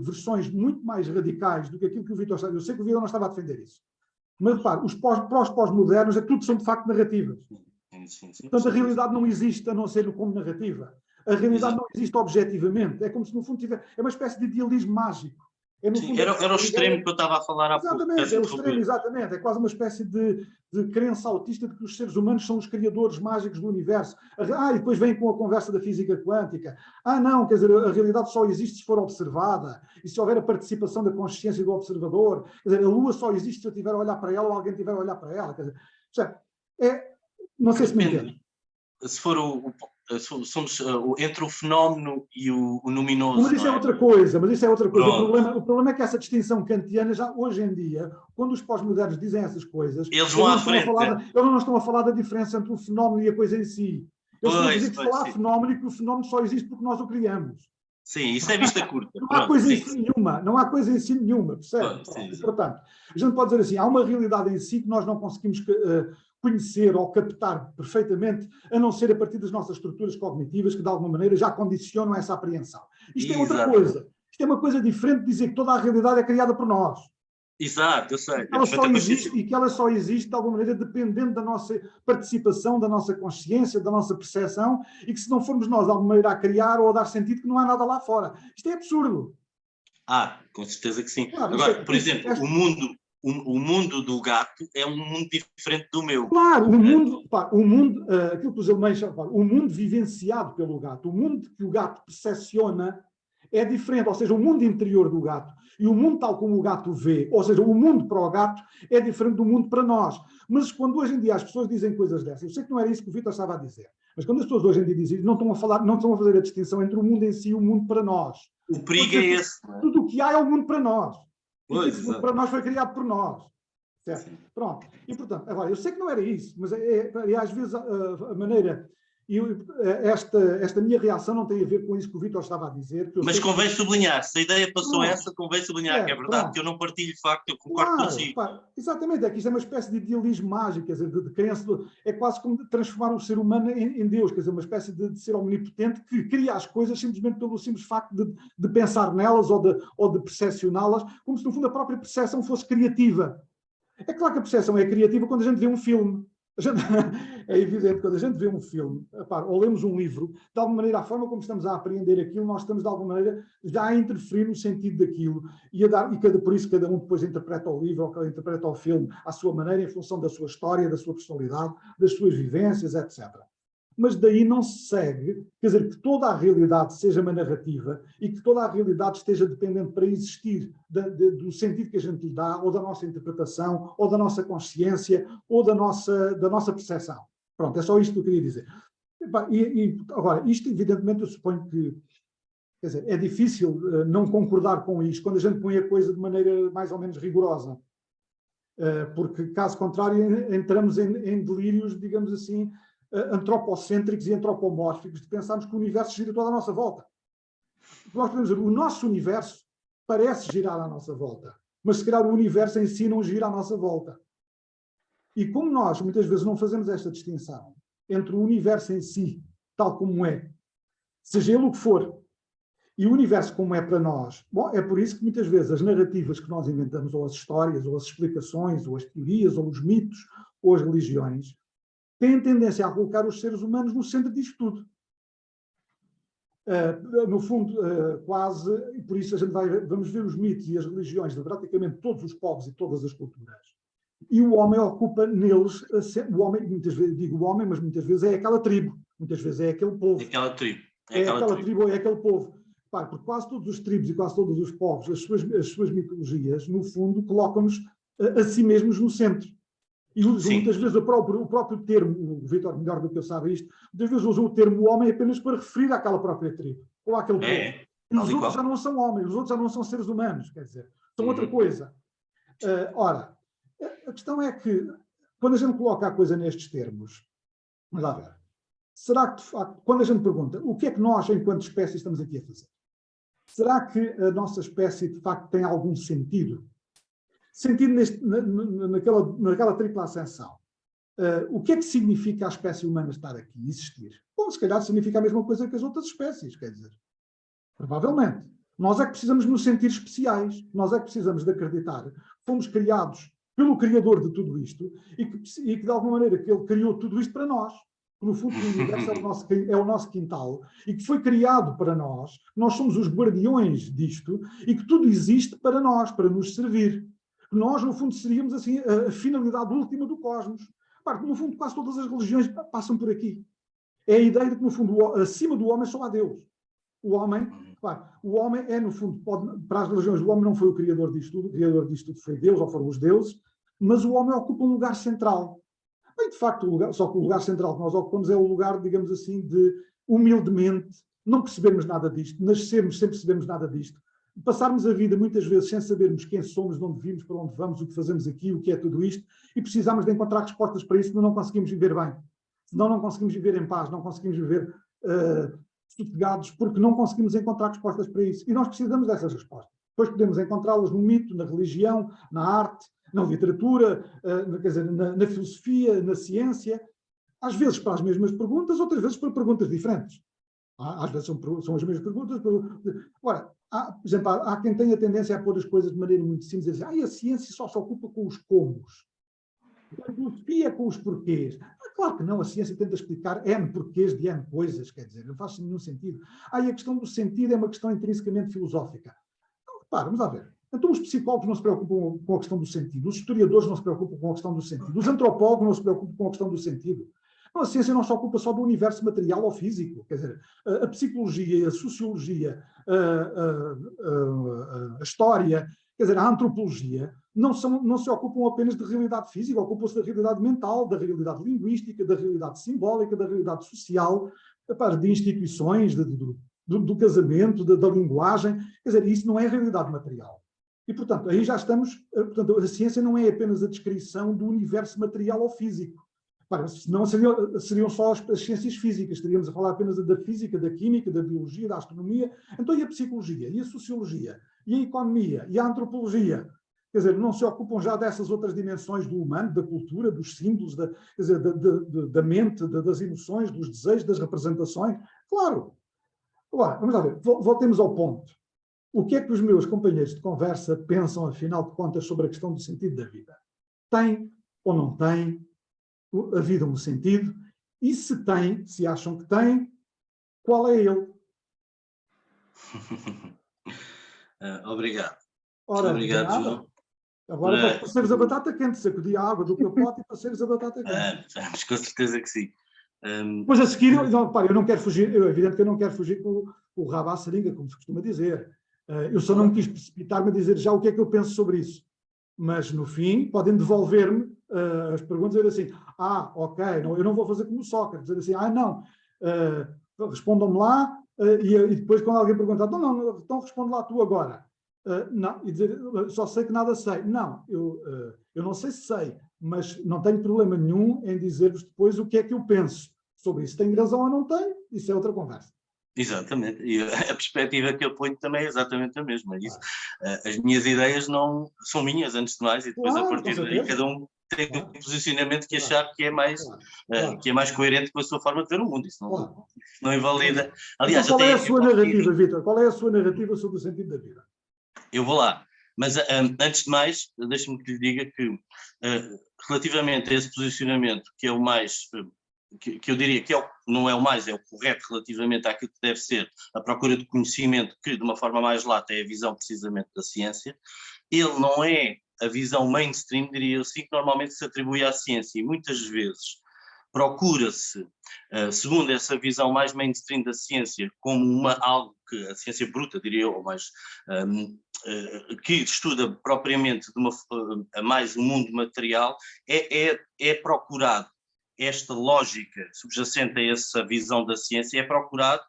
versões muito mais radicais do que aquilo que o Vítor estava. Eu sei que o Vítor não estava a defender isso. Mas, repare, os pós-modernos tudo são, de facto, narrativas. Sim. Portanto, a realidade não existe a não ser como narrativa. A realidade não existe objetivamente. É como se, no fundo, é uma espécie de idealismo mágico. Era o extremo que eu estava a falar há pouco. Exatamente, é o extremo, exatamente. É quase uma espécie de crença autista de que os seres humanos são os criadores mágicos do universo. E depois vem com a conversa da física quântica. Não, quer dizer, a realidade só existe se for observada e se houver a participação da consciência do observador. Quer dizer, a Lua só existe se eu estiver a olhar para ela ou alguém estiver a olhar para ela. Quer dizer, não sei se me entende. Se for somos entre o fenómeno e o luminoso. Mas isso não é outra coisa, mas isso é outra coisa. Pronto. O problema é que essa distinção kantiana, já hoje em dia, quando os pós-modernos dizem essas coisas, Eles vão à frente. eles não estão a falar da diferença entre o fenómeno e a coisa em si. Eles estão a dizer que só há sim. fenómeno e que o fenómeno só existe porque nós o criamos. Sim, isso é vista curta. Não há coisa em si nenhuma, não há coisa em si nenhuma, percebe? Sim. Portanto, a gente pode dizer assim, há uma realidade em si que nós não conseguimos conhecer ou captar perfeitamente, a não ser a partir das nossas estruturas cognitivas que, de alguma maneira, já condicionam essa apreensão. Isto é outra coisa. Isto é uma coisa diferente de dizer que toda a realidade é criada por nós. Exato, eu sei. E que ela só existe, de alguma maneira, dependendo da nossa participação, da nossa consciência, da nossa percepção, e que se não formos nós, de alguma maneira, a criar ou a dar sentido, que não há nada lá fora. Isto é absurdo. Com certeza que sim. Claro, agora, por exemplo, o mundo do gato é um mundo diferente do meu. Claro, aquilo que os alemães chamam, o mundo vivenciado pelo gato, o mundo que o gato percepciona é diferente, ou seja, o mundo interior do gato e o mundo tal como o gato vê, ou seja, o mundo para o gato é diferente do mundo para nós. Mas quando hoje em dia as pessoas dizem coisas dessas, eu sei que não era isso que o Vítor estava a dizer, mas quando as pessoas hoje em dia dizem, não estão a fazer a distinção entre o mundo em si e o mundo para nós. O perigo é esse. Tudo o que há é o mundo para nós. Pois, e o mundo para nós foi criado por nós. Certo? Pronto. E, portanto, agora, eu sei que não era isso, mas às vezes a maneira... esta minha reação não tem a ver com isso que o Vítor estava a dizer. Mas convém sublinhar, se a ideia passou essa, convém sublinhar que é verdade, que eu não partilho de facto, eu concordo consigo. Exatamente, é que isto é uma espécie de idealismo mágico, quer dizer, de crença, é quase como transformar o ser humano em Deus, quer dizer, uma espécie de ser omnipotente que cria as coisas simplesmente pelo simples facto de pensar nelas ou de percepcioná-las, como se no fundo a própria percepção fosse criativa. É claro que a percepção é criativa quando a gente vê um filme. É evidente, quando a gente vê um filme, ou lemos um livro, de alguma maneira, a forma como estamos a apreender aquilo, nós estamos, de alguma maneira, já a interferir no sentido daquilo. Por isso cada um depois interpreta o livro ou interpreta o filme à sua maneira, em função da sua história, da sua personalidade, das suas vivências, etc. Mas daí não se segue, quer dizer, que toda a realidade seja uma narrativa e que toda a realidade esteja dependente para existir do sentido que a gente lhe dá, ou da nossa interpretação, ou da nossa consciência, ou da nossa percepção. Pronto, é só isto que eu queria dizer. Agora, isto evidentemente eu suponho que, quer dizer, é difícil não concordar com isto quando a gente põe a coisa de maneira mais ou menos rigorosa. Porque, caso contrário, entramos em delírios, digamos assim, antropocêntricos e antropomórficos de pensarmos que o universo gira toda à nossa volta. Nós podemos dizer, o nosso universo parece girar à nossa volta, mas se calhar o universo em si não gira à nossa volta. E como nós muitas vezes não fazemos esta distinção entre o universo em si, tal como é, seja ele o que for, e o universo como é para nós, bom, é por isso que muitas vezes as narrativas que nós inventamos, ou as histórias, ou as explicações, ou as teorias, ou os mitos, ou as religiões, têm tendência a colocar os seres humanos no centro disto tudo. No fundo, quase, e por isso a gente vamos ver os mitos e as religiões de praticamente todos os povos e todas as culturas. E o homem ocupa neles, o homem, muitas vezes, digo o homem, mas muitas vezes é aquela tribo, muitas vezes é aquele povo. É aquela tribo. É aquela tribo ou é aquele povo. Porque quase todos os tribos e quase todos os povos, as suas mitologias, no fundo, colocam-nos a si mesmos no centro. E muitas vezes o próprio termo, o Vítor melhor do que eu sabe isto, muitas vezes usam o termo homem apenas para referir àquela própria tribo, ou àquele povo. E os outros já não são homens, os outros já não são seres humanos, quer dizer, são outra coisa. Ora, a questão é que, quando a gente coloca a coisa nestes termos, vamos lá ver, será que, de facto, quando a gente pergunta o que é que nós, enquanto espécie, estamos aqui a fazer? Será que a nossa espécie, de facto, tem algum sentido? Sentido naquela tripla ascensão. O que é que significa a espécie humana estar aqui, existir? Bom, se calhar significa a mesma coisa que as outras espécies, quer dizer. Provavelmente. Nós é que precisamos nos sentir especiais. Nós é que precisamos de acreditar que fomos criados pelo Criador de tudo isto e que de alguma maneira, que Ele criou tudo isto para nós. Que, no fundo, o universo é o nosso quintal e que foi criado para nós. Nós somos os guardiões disto e que tudo existe para nós, para nos servir. Nós, no fundo, seríamos assim a finalidade última do cosmos. No fundo, quase todas as religiões passam por aqui. É a ideia de que, no fundo, acima do homem só há Deus. O homem é, no fundo, para as religiões, o homem não foi o criador disto tudo, o criador disto tudo foi Deus, ou foram os deuses, mas o homem ocupa um lugar central. Bem, de facto, só que o lugar central que nós ocupamos é o lugar, digamos assim, humildemente, não percebermos nada disto, nascermos sem percebermos nada disto, passarmos a vida muitas vezes sem sabermos quem somos, de onde vimos, para onde vamos, o que fazemos aqui, o que é tudo isto, e precisamos de encontrar respostas para isso, senão não conseguimos viver bem. Senão não conseguimos viver em paz, não conseguimos viver sossegados, porque não conseguimos encontrar respostas para isso. E nós precisamos dessas respostas. Depois podemos encontrá-las no mito, na religião, na arte, na literatura, quer dizer, na filosofia, na ciência, às vezes para as mesmas perguntas, outras vezes para perguntas diferentes. Às vezes são as mesmas perguntas. Agora, por exemplo, há quem tenha tendência a pôr as coisas de maneira muito simples, a dizer, a ciência só se ocupa com os comos. A filosofia com os porquês. Claro que não, a ciência tenta explicar N porquês de N coisas, quer dizer, não faz nenhum sentido. E a questão do sentido é uma questão intrinsecamente filosófica. Então, repara, vamos lá ver. Então os psicólogos não se preocupam com a questão do sentido, os historiadores não se preocupam com a questão do sentido, os antropólogos não se preocupam com a questão do sentido. Não, a ciência não se ocupa só do universo material ou físico, quer dizer, a psicologia, a sociologia, a história, quer dizer, a antropologia, não se ocupam apenas de realidade física, ocupam-se da realidade mental, da realidade linguística, da realidade simbólica, da realidade social, de instituições, do casamento, da linguagem, quer dizer, isso não é realidade material. E, portanto, aí já estamos, portanto, a ciência não é apenas a descrição do universo material ou físico. Senão seriam só as ciências físicas, estaríamos a falar apenas da física, da química, da biologia, da astronomia. Então, e a psicologia, e a sociologia, e a economia, e a antropologia? Quer dizer, não se ocupam já dessas outras dimensões do humano, da cultura, dos símbolos, quer dizer, da mente, das emoções, dos desejos, das representações? Claro. Agora, vamos lá ver, voltemos ao ponto. O que é que os meus companheiros de conversa pensam, afinal de contas, sobre a questão do sentido da vida? Tem ou não tem a vida um sentido? E se tem, se acham que tem, qual é ele? Obrigado. Ora, Obrigado, nada. João. Agora para passeres a batata quente, sacudi a água do capote e passeres a batata quente. Vamos, com certeza que sim. Pois a seguir, eu não quero fugir, é evidente que eu não quero fugir com o rabo à seringa, como se costuma dizer. Eu só não quis precipitar-me a dizer já o que é que eu penso sobre isso. Mas, no fim, podem devolver-me as perguntas e dizer assim, ok, não, eu não vou fazer como o Sócrates, dizer assim, não, respondam-me lá, e depois quando alguém perguntar, então responde lá tu agora. Não, e dizer, só sei que nada sei. Não, eu não sei se sei, mas não tenho problema nenhum em dizer-vos depois o que é que eu penso sobre isso. Tenho razão ou não tenho? Isso é outra conversa. Exatamente, e a perspectiva que eu ponho também é exatamente a mesma. Isso. As minhas ideias não são minhas, antes de mais, e depois a partir daí cada um tem um posicionamento que achar que é mais, que é mais coerente com a sua forma de ver o mundo. Isso não invalida. Aliás, então, qual é a sua narrativa, Vítor? Qual é a sua narrativa sobre o sentido da vida? Eu vou lá. Mas antes de mais, deixe-me que lhe diga que relativamente a esse posicionamento, que é o mais, que eu diria que não é o mais, é o correto relativamente àquilo que deve ser a procura de conhecimento, que de uma forma mais lata é a visão precisamente da ciência, ele não é a visão mainstream, diria eu assim, que normalmente se atribui à ciência, e muitas vezes procura-se, segundo essa visão mais mainstream da ciência, como algo que a ciência bruta, diria eu, ou mais, que estuda propriamente mais o mundo material, é procurado esta lógica subjacente a essa visão da ciência, é procurado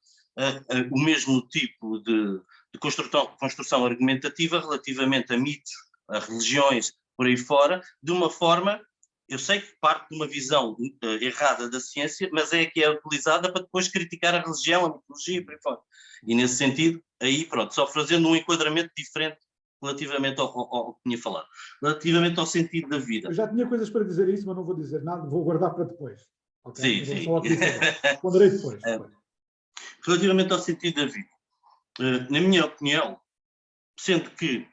o mesmo tipo de construção argumentativa relativamente a mitos, a religiões, por aí fora, de uma forma, eu sei que parte de uma visão errada da ciência, mas é que é utilizada para depois criticar a religião, a mitologia, por aí fora. E nesse sentido, aí pronto, só fazendo um enquadramento diferente relativamente ao que tinha falado. Relativamente ao sentido da vida. Eu já tinha coisas para dizer isso, mas não vou dizer nada, vou guardar para depois. Okay? Sim, sim. Responderei depois. Relativamente ao sentido da vida, na minha opinião, sendo que,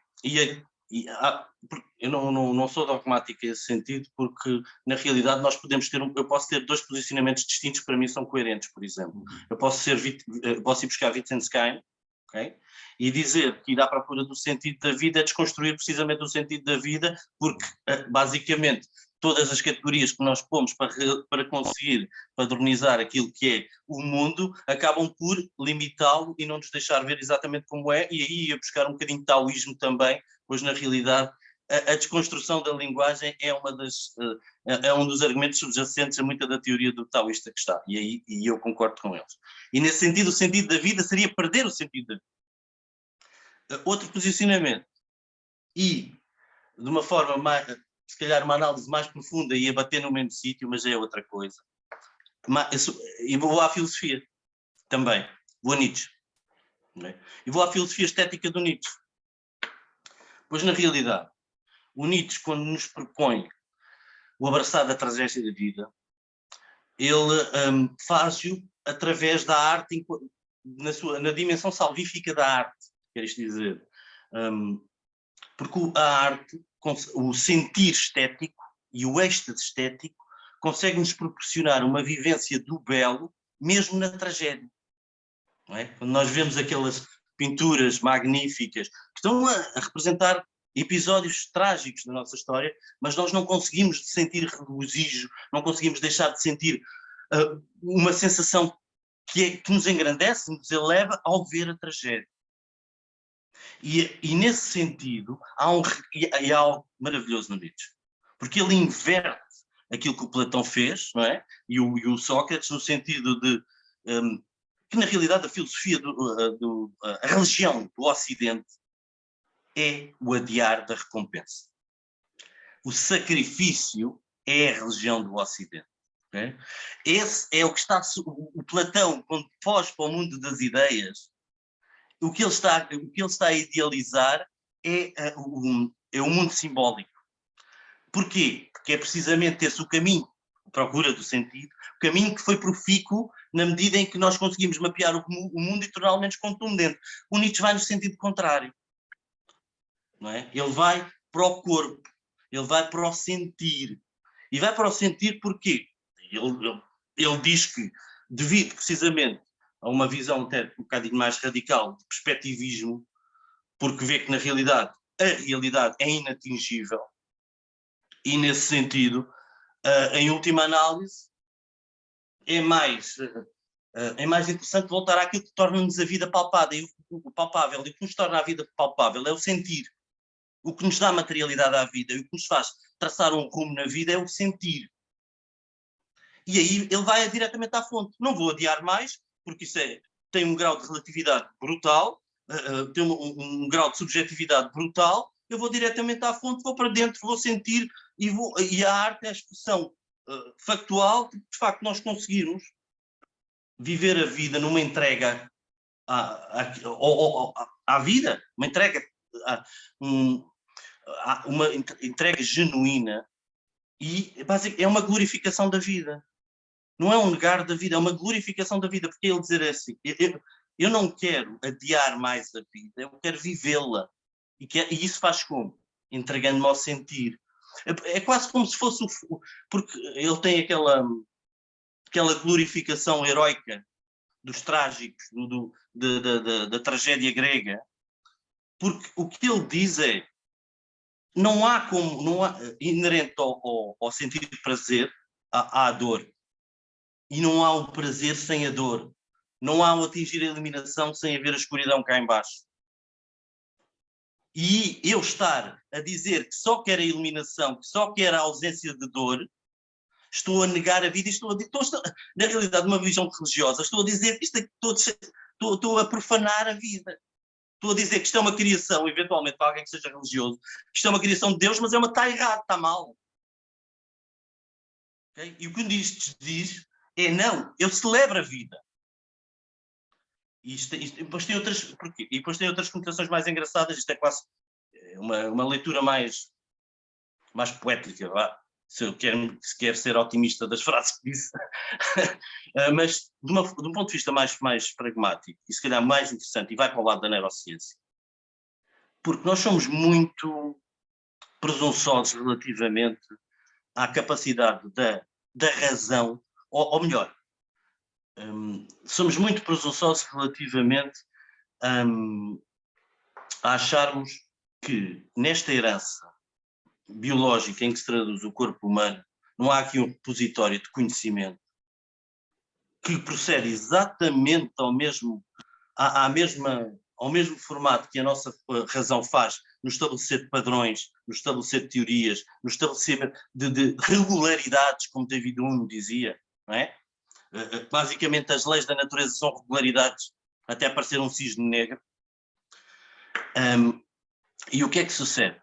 eu não sou dogmático nesse sentido, porque na realidade nós podemos eu posso ter dois posicionamentos distintos que para mim são coerentes, por exemplo. Eu posso ir buscar Wittgenstein, okay? E dizer que ir à procura do sentido da vida é desconstruir precisamente o sentido da vida, porque basicamente todas as categorias que nós pomos para conseguir padronizar aquilo que é o mundo acabam por limitá-lo e não nos deixar ver exatamente como é, e aí ia buscar um bocadinho de taoísmo também, pois na realidade a desconstrução da linguagem é, é um dos argumentos subjacentes a muita da teoria do taoísta que está, e eu concordo com eles. E nesse sentido, o sentido da vida seria perder o sentido da vida. Outro posicionamento, e de uma forma mais, se calhar uma análise mais profunda, ia bater no mesmo sítio, mas é outra coisa. E vou à filosofia também, vou a Nietzsche. E vou à filosofia estética do Nietzsche. Pois, na realidade, o Nietzsche, quando nos propõe o abraçar da tragédia da vida, ele faz-o através da arte, na dimensão salvífica da arte, queres dizer. Porque a arte, o sentir estético e o êxtase estético consegue-nos proporcionar uma vivência do belo, mesmo na tragédia. Não é? Quando nós vemos aquelas pinturas magníficas que estão a representar episódios trágicos da nossa história, mas nós não conseguimos sentir regozijo, não conseguimos deixar de sentir uma sensação que nos engrandece, nos eleva ao ver a tragédia. E nesse sentido, há algo maravilhoso no Nietzsche, porque ele inverte aquilo que o Platão fez, não é? E o Sócrates, no sentido de que na realidade a filosofia, a religião do Ocidente é o adiar da recompensa. O sacrifício é a religião do Ocidente. Okay? Esse é o que está... O Platão, quando foge para o mundo das ideias, o que ele está a idealizar é o mundo simbólico. Porquê? Porque é precisamente esse o caminho, a procura do sentido, o caminho que foi profícuo na medida em que nós conseguimos mapear o mundo e torná-lo menos contundente. O Nietzsche vai no sentido contrário. Não é? Ele vai para o corpo, ele vai para o sentir. E vai para o sentir porquê? Ele diz que, devido precisamente a uma visão até um bocadinho mais radical de perspectivismo, porque vê que na realidade a realidade é inatingível, e nesse sentido, em última análise, é mais interessante voltar àquilo que torna-nos a vida palpável, e o palpável, e o que nos torna a vida palpável é o sentir. O que nos dá materialidade à vida e o que nos faz traçar um rumo na vida é o sentir. E aí ele vai diretamente à fonte. Não vou adiar mais, porque isso tem um grau de relatividade brutal, tem um grau de subjetividade brutal. Eu vou diretamente à fonte, vou para dentro, vou sentir, e a arte é a expressão factual de facto nós conseguirmos viver a vida numa entrega à vida, uma entrega uma entrega genuína, e é uma glorificação da vida. Não é um negar da vida, é uma glorificação da vida, porque ele dizer assim, eu não quero adiar mais a vida, eu quero vivê-la. E isso faz como? Entregando-me ao sentir. É quase como se fosse porque ele tem aquela glorificação heroica dos trágicos, da tragédia grega, porque o que ele diz é, não há inerente ao sentido de prazer, há a dor. E não há o prazer sem a dor. Não há o atingir a eliminação sem haver a escuridão cá em baixo. E eu estar a dizer que só quero a eliminação, que só quero a ausência de dor, estou a negar a vida, na realidade, numa visão religiosa, estou a dizer que estou a profanar a vida. Estou a dizer que isto é uma criação, eventualmente para alguém que seja religioso, que isto é uma criação de Deus, mas está errado, está mal. Okay? E o que o Nietzsche diz é, não, eu celebro a vida. E depois tem outras, porquê? E depois tem outras conotações mais engraçadas, isto é quase uma leitura mais poética, vá. Se quer ser otimista das frases que disse, mas de um ponto de vista mais pragmático, e se calhar mais interessante, e vai para o lado da neurociência, porque nós somos muito presunçosos relativamente à capacidade da razão, ou melhor, somos muito presunçosos relativamente a acharmos que nesta herança biológica em que se traduz o corpo humano, não há aqui um repositório de conhecimento que procede exatamente ao mesmo formato que a nossa razão faz no estabelecer de padrões, no estabelecer de teorias, no estabelecer de regularidades, como David Hume dizia, não é? Basicamente as leis da natureza são regularidades, até aparecer um cisne negro. E o que é que sucede?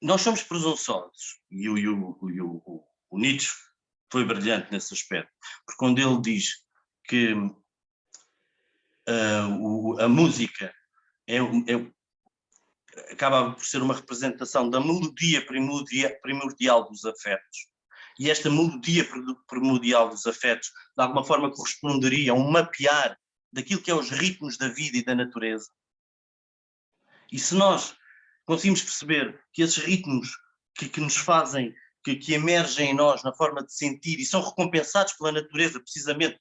Nós somos presunçosos, e o Nietzsche foi brilhante nesse aspecto, porque quando ele diz que a música acaba por ser uma representação da melodia primordial dos afetos, e esta melodia primordial dos afetos de alguma forma corresponderia a um mapear daquilo que é os ritmos da vida e da natureza. E se nós conseguimos perceber que esses ritmos que nos fazem, que emergem em nós na forma de sentir e são recompensados pela natureza precisamente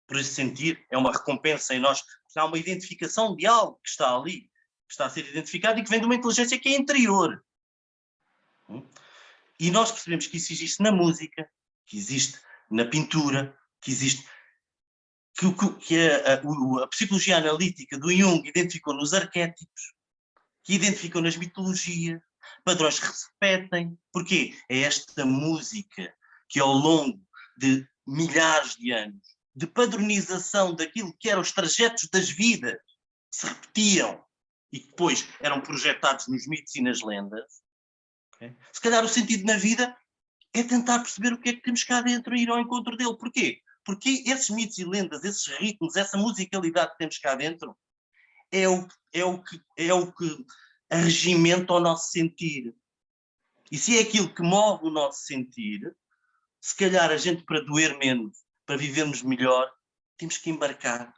por esse sentir, é uma recompensa em nós, porque há uma identificação de algo que está ali, que está a ser identificado e que vem de uma inteligência que é interior. E nós percebemos que isso existe na música, que existe na pintura, que existe... que a psicologia analítica do Jung identificou nos arquétipos, que identificam nas mitologias, padrões que se repetem. Porquê? É esta música que ao longo de milhares de anos de padronização daquilo que eram os trajetos das vidas que se repetiam e que depois eram projetados nos mitos e nas lendas. Okay? Se calhar o sentido na vida é tentar perceber o que é que temos cá dentro e ir ao encontro dele. Porquê? Porque esses mitos e lendas, esses ritmos, essa musicalidade que temos cá dentro é o que arregimenta o nosso sentir. E se é aquilo que move o nosso sentir, se calhar a gente, para doer menos, para vivermos melhor, temos que embarcar.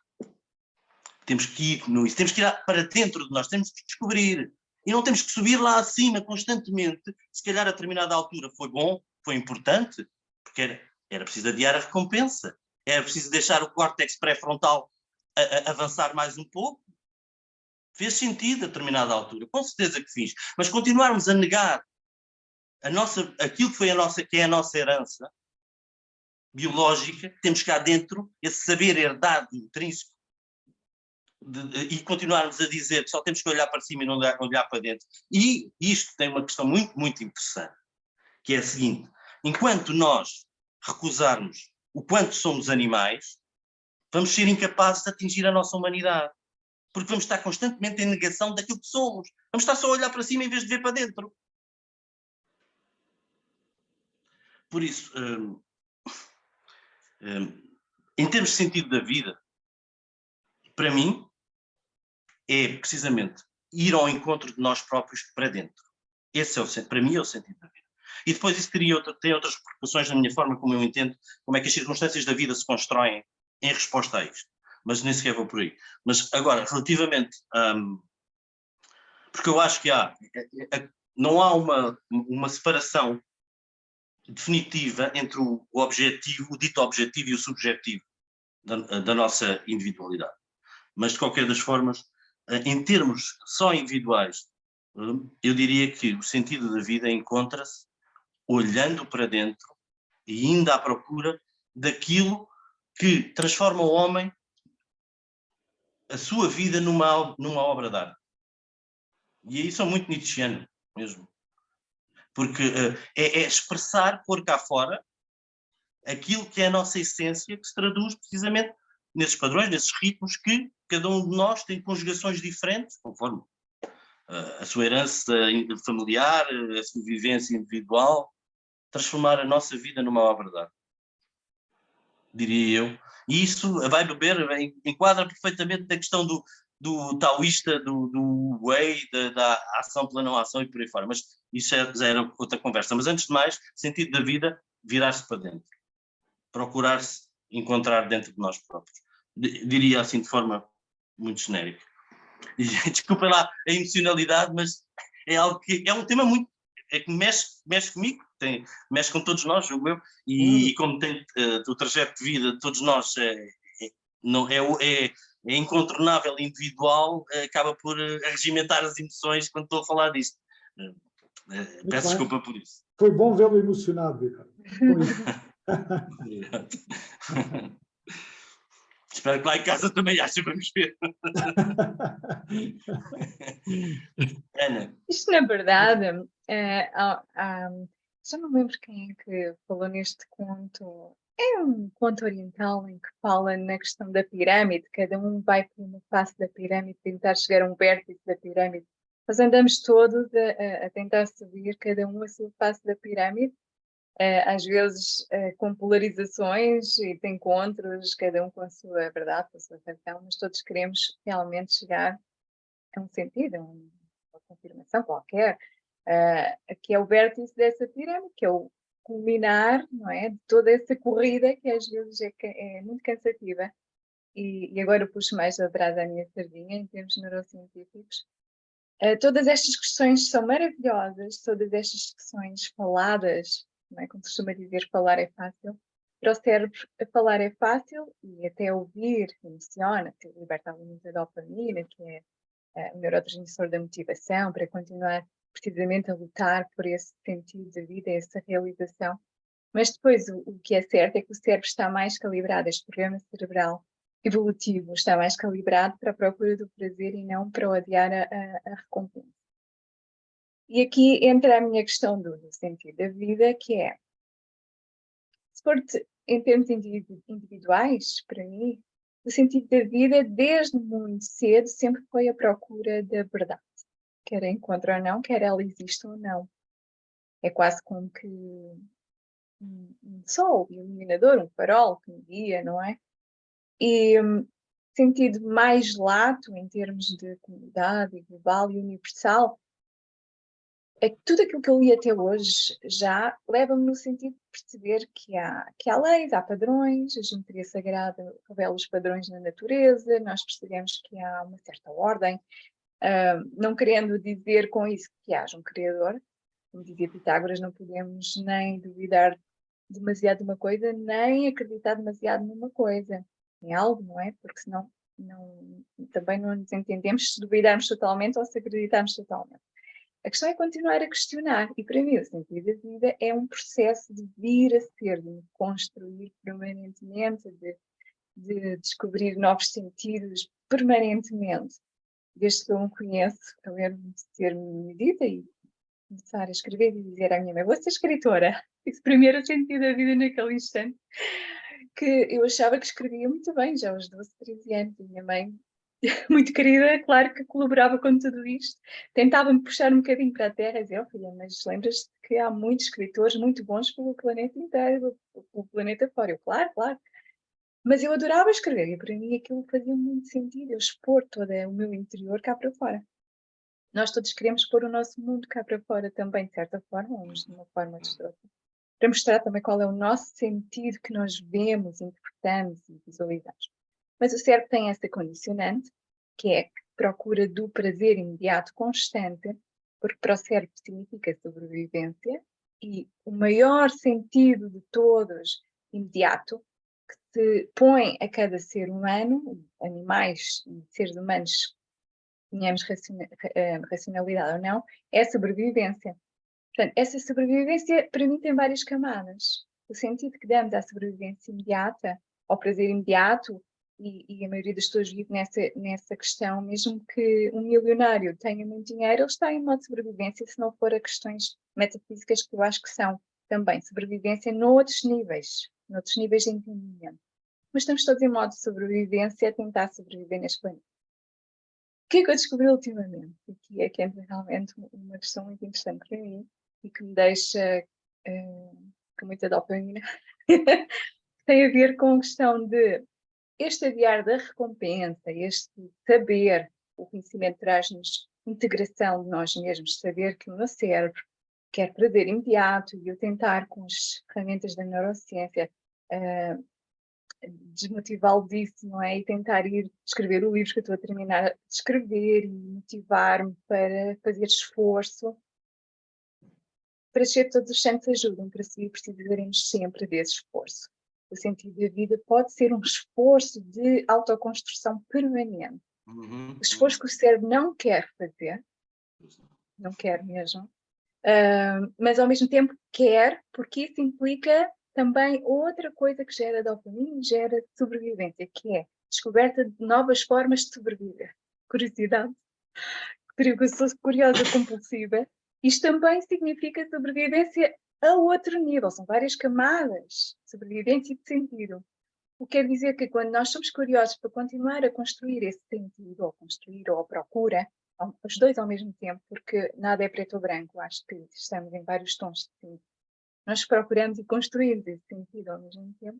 Temos que ir no isso, temos que ir para dentro de nós, temos que descobrir. E não temos que subir lá acima constantemente. Se calhar a determinada altura foi bom, foi importante, porque era preciso adiar a recompensa. Era preciso deixar o córtex pré-frontal avançar mais um pouco. Fez sentido a determinada altura, com certeza que fiz. Mas continuarmos a negar aquilo que é a nossa herança biológica, temos cá dentro esse saber herdado intrínseco, e continuarmos a dizer que só temos que olhar para cima e não olhar para dentro. E isto tem uma questão muito, muito interessante, que é a seguinte: enquanto nós recusarmos o quanto somos animais, vamos ser incapazes de atingir a nossa humanidade. Porque vamos estar constantemente em negação daquilo que somos. Vamos estar só a olhar para cima em vez de ver para dentro. Por isso, em termos de sentido da vida, para mim, é precisamente ir ao encontro de nós próprios para dentro. Esse para mim é o sentido da vida. E depois isso tem outras preocupações na minha forma como eu entendo como é que as circunstâncias da vida se constroem em resposta a isto. Mas nem sequer vou por aí. Mas agora, relativamente... porque eu acho que não há uma separação definitiva entre o objetivo, o dito objetivo e o subjetivo da nossa individualidade. Mas, de qualquer das formas, em termos só individuais, eu diria que o sentido da vida encontra-se olhando para dentro e indo à procura daquilo que transforma o homem, a sua vida, numa obra de arte. E aí sou muito nietzscheano mesmo. Porque é expressar, pôr cá fora, aquilo que é a nossa essência, que se traduz precisamente nesses padrões, nesses ritmos que cada um de nós tem conjugações diferentes, conforme a sua herança familiar, a sua vivência individual, transformar a nossa vida numa obra de arte, diria eu. E isso vai beber, enquadra perfeitamente na questão do taoísta, do Wei, da ação pela não ação e por aí fora. Mas isso já era outra conversa. Mas antes de mais, sentido da vida, virar-se para dentro. Procurar-se encontrar dentro de nós próprios. Diria assim de forma muito genérica. E, desculpa lá a emocionalidade, mas é algo que é um tema muito... que mexe comigo, mexe com todos nós, o meu, e como tem o trajeto de vida de todos nós é incontornável, individual, acaba por regimentar as emoções quando estou a falar disto. Peço desculpa por isso. Foi bom vê-lo emocionado, Vitor. Espero que lá em casa também haja, vamos ver. Ana. Isto, na verdade, já não lembro quem é que falou neste conto. É um conto oriental em que fala na questão da pirâmide. Cada um vai por uma face da pirâmide tentar chegar a um vértice da pirâmide. Nós andamos todos a tentar subir, cada um a sua face da pirâmide. Às vezes com polarizações e de encontros, cada um com a sua verdade, com a sua razão, mas todos queremos realmente chegar a um sentido, a uma confirmação qualquer, que é o vértice dessa pirâmide, que é o culminar, não é, de toda essa corrida que às vezes é muito cansativa. E agora eu puxo mais atrás a minha sardinha, em termos neurocientíficos. Todas estas questões são maravilhosas, todas estas questões faladas, não é? Como costuma dizer, falar é fácil. Para o cérebro, falar é fácil e até ouvir emociona, que liberta a dopamina, que é o neurotransmissor da motivação, para continuar precisamente a lutar por esse sentido de vida, essa realização. Mas depois o que é certo é que o cérebro está mais calibrado, este programa cerebral evolutivo está mais calibrado para a procura do prazer e não para odiar a recompensa. E aqui entra a minha questão do sentido da vida, que é, se for em termos individuais, para mim, o sentido da vida, desde muito cedo, sempre foi a procura da verdade. Quer a encontre ou não, quer ela existe ou não. É quase como que um sol iluminador, um farol que me guia, não é? E sentido mais lato, em termos de comunidade, global e universal, é que tudo aquilo que eu li até hoje já leva-me no sentido de perceber que há leis, há padrões, a geometria sagrada revela os padrões na natureza, nós percebemos que há uma certa ordem, não querendo dizer com isso que haja um criador. Como dizia Pitágoras, não podemos nem duvidar demasiado de uma coisa, nem acreditar demasiado numa coisa, em algo, não é? Porque senão também não nos entendemos se duvidarmos totalmente ou se acreditarmos totalmente. A questão é continuar a questionar, e para mim o sentido da vida é um processo de vir a ser, de me construir permanentemente, de descobrir novos sentidos permanentemente. Desde que eu me conheço, eu lembro-me de ter medida e começar a escrever e dizer à minha mãe, vou ser escritora. Esse primeiro sentido da vida naquele instante, que eu achava que escrevia muito bem, já aos 12, 13 anos. E a minha mãe, muito querida, claro que colaborava com tudo isto, tentava-me puxar um bocadinho para a terra e dizer, oh filha, mas lembras-te que há muitos escritores muito bons pelo planeta inteiro, pelo planeta fora. Eu, claro, claro. Mas eu adorava escrever e para mim aquilo fazia muito sentido, eu expor todo o meu interior cá para fora. Nós todos queremos pôr o nosso mundo cá para fora também, de certa forma, uns de uma forma ou de outra, para mostrar também qual é o nosso sentido que nós vemos, interpretamos e visualizamos. Mas o cérebro tem essa condicionante, que é a procura do prazer imediato constante, porque para o cérebro significa sobrevivência, e o maior sentido de todos, imediato, que se põe a cada ser humano, animais e seres humanos, tenhamos racionalidade ou não, é a sobrevivência. Portanto, essa sobrevivência, para mim, tem várias camadas. O sentido que damos à sobrevivência imediata, ao prazer imediato, e a maioria das pessoas vive nessa questão, mesmo que um milionário tenha muito dinheiro, ele está em modo de sobrevivência, se não for a questões metafísicas que eu acho que são também sobrevivência noutros níveis de entendimento. Mas estamos todos em modo de sobrevivência a tentar sobreviver neste planeta. O que é que eu descobri ultimamente? Aqui é que entra realmente uma questão muito interessante para mim e que me deixa com muita dopamina. Tem a ver com a questão de este adiar da recompensa, este saber, o conhecimento traz-nos integração de nós mesmos, saber que o meu cérebro quer prazer imediato e eu tentar com as ferramentas da neurociência desmotivá-lo disso, não é? E tentar ir escrever o livro que eu estou a terminar de escrever e motivar-me para fazer esforço. Para ser todos os santos ajudam, para seguir precisaremos sempre desse esforço. O sentido da vida pode ser um esforço de autoconstrução permanente. O esforço que o cérebro não quer fazer, não quer mesmo, mas ao mesmo tempo quer, porque isso implica também outra coisa que gera dopamina e gera sobrevivência, que é descoberta de novas formas de sobreviver. Curiosidade. Eu sou curiosa compulsiva. Isto também significa sobrevivência a outro nível. São várias camadas de sobrevivência e de sentido. O que quer dizer que quando nós somos curiosos para continuar a construir esse sentido, ou construir, ou a procura, os dois ao mesmo tempo, porque nada é preto ou branco, acho que estamos em vários tons de sentido. Nós procuramos e construímos esse sentido ao mesmo tempo,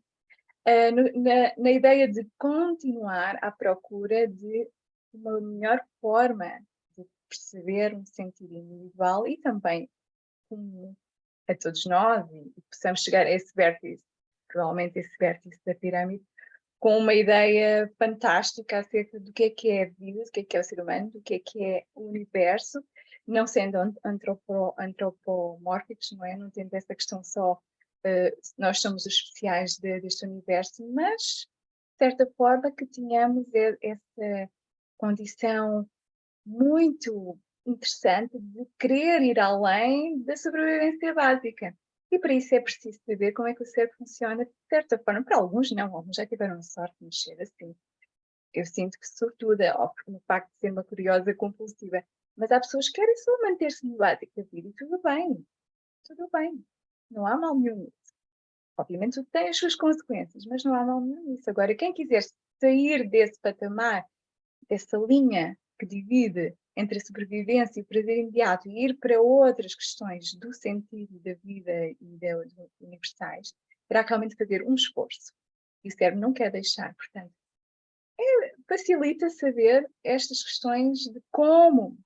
na ideia de continuar à procura de uma melhor forma de perceber um sentido individual e também comum a todos nós, e possamos chegar a esse vértice, provavelmente esse vértice da pirâmide, com uma ideia fantástica acerca do que é a vida, do que é o ser humano, do que é o universo, não sendo antropomórficos, não é? Não tendo essa questão só, nós somos os especiais deste universo, mas, de certa forma, que tínhamos essa condição muito interessante de querer ir além da sobrevivência básica. E para isso é preciso saber como é que o cérebro funciona, de certa forma. Para alguns não, alguns já tiveram a sorte de mexer assim. Eu sinto que sobretudo no facto de ser uma curiosa compulsiva. Mas há pessoas que querem só manter-se no básico da vida e tudo bem. Tudo bem. Não há mal nenhum nisso. Obviamente tudo tem as suas consequências, mas não há mal nenhum nisso. Agora, quem quiser sair desse patamar, dessa linha que divide entre a sobrevivência e o prazer imediato e ir para outras questões do sentido da vida e dos universais, terá realmente fazer um esforço. E o cérebro não quer deixar, portanto, facilita saber estas questões de como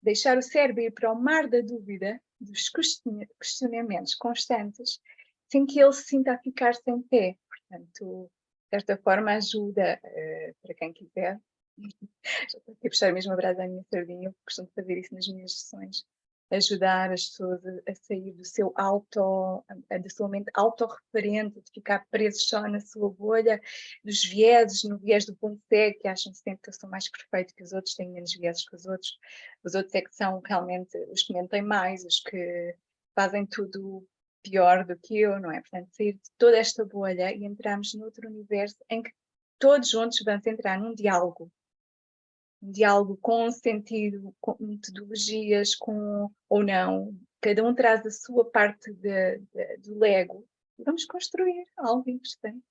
deixar o cérebro ir para o mar da dúvida, dos questionamentos constantes, sem que ele se sinta a ficar sem pé. Portanto, de certa forma, ajuda para quem quiser. Já estou aqui a puxar mesmo a brasa à minha sardinha, eu costumo fazer isso nas minhas sessões, ajudar as pessoas a sair do seu da sua mente autorreferente, de ficar presos só na sua bolha, dos vieses, no viés do ponto cego, que acham sempre que eu sou mais perfeito que os outros, têm menos vieses que os outros é que são realmente os que mentem mais, os que fazem tudo pior do que eu, não é? Portanto, sair de toda esta bolha e entrarmos noutro universo em que todos juntos vamos entrar num diálogo com sentido, com metodologias, com ou não. Cada um traz a sua parte do Lego e vamos construir algo interessante.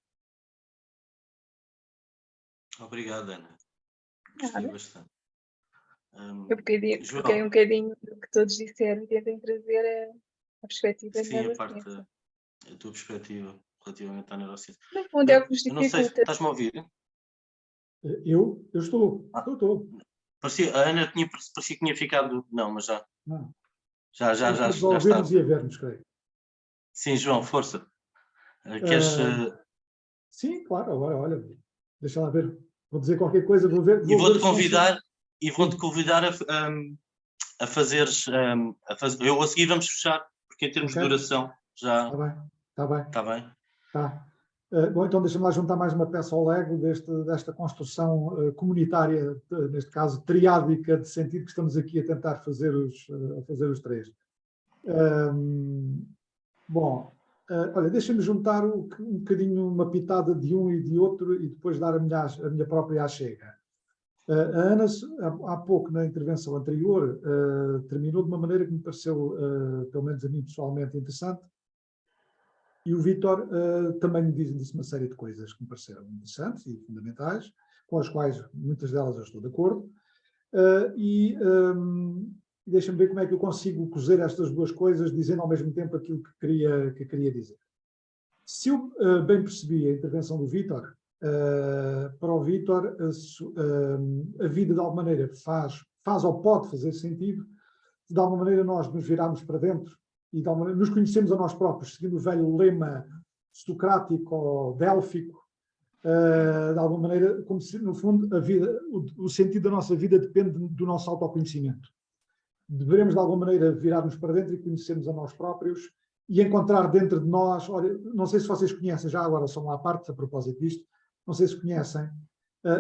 Obrigado, Ana. Gostei bastante. Eu peguei um bocadinho do que todos disseram e tentei trazer a perspectiva da neurociência. A tua perspectiva relativamente à neurociência. No fundo é o que nos dificulta. Não sei, estás-me a ouvir? Eu estou. Parecia, a Ana parecia que tinha ficado. Não, mas já. Não. Já ouvirmos e a vermos, creio. Sim, João, força. Queres. Sim, claro, agora, olha, deixa lá ver. Vou dizer qualquer coisa, vou ver. E vou-te convidar a fazeres. Eu a seguir vamos fechar, porque em termos de duração já. Está bem. Está bem. Tá. Bom, então deixa-me lá juntar mais uma peça ao Lego desta construção comunitária, neste caso triádica, de sentido que estamos aqui a tentar fazer os três. Bom, olha, deixa-me juntar um bocadinho uma pitada de um e de outro e depois dar a minha própria achega. A Ana, há pouco, na intervenção anterior, terminou de uma maneira que me pareceu, pelo menos a mim pessoalmente, interessante. E o Vítor também me disse uma série de coisas que me pareceram interessantes e fundamentais, com as quais muitas delas eu estou de acordo. Deixa-me ver como é que eu consigo cozer estas duas coisas, dizendo ao mesmo tempo aquilo que queria dizer. Se eu bem percebi a intervenção do Vítor, para o Vítor a vida de alguma maneira faz ou pode fazer sentido, de alguma maneira nós nos virarmos para dentro e de alguma maneira nos conhecemos a nós próprios, seguindo o velho lema socrático ou délfico, de alguma maneira, como se, no fundo, a vida, o sentido da nossa vida depende do nosso autoconhecimento. Deveremos, de alguma maneira, virar-nos para dentro e conhecermos a nós próprios e encontrar dentro de nós, olha, não sei se vocês conhecem, já agora só uma parte, a propósito disto, não sei se conhecem,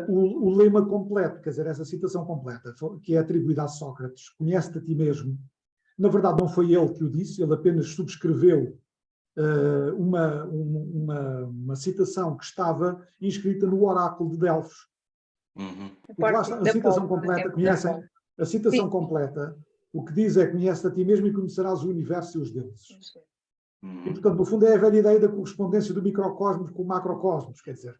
o lema completo, quer dizer, essa citação completa, que é atribuída a Sócrates, conhece-te a ti mesmo. Na verdade, não foi ele que o disse, ele apenas subscreveu uma citação que estava inscrita no oráculo de Delfos. A Lá está, a citação completa, conhecem? A citação Sim. completa, o que diz é: conhece a ti mesmo e conhecerás o universo e os deuses. E, portanto, no fundo, é a velha ideia da correspondência do microcosmos com o macrocosmos. Quer dizer,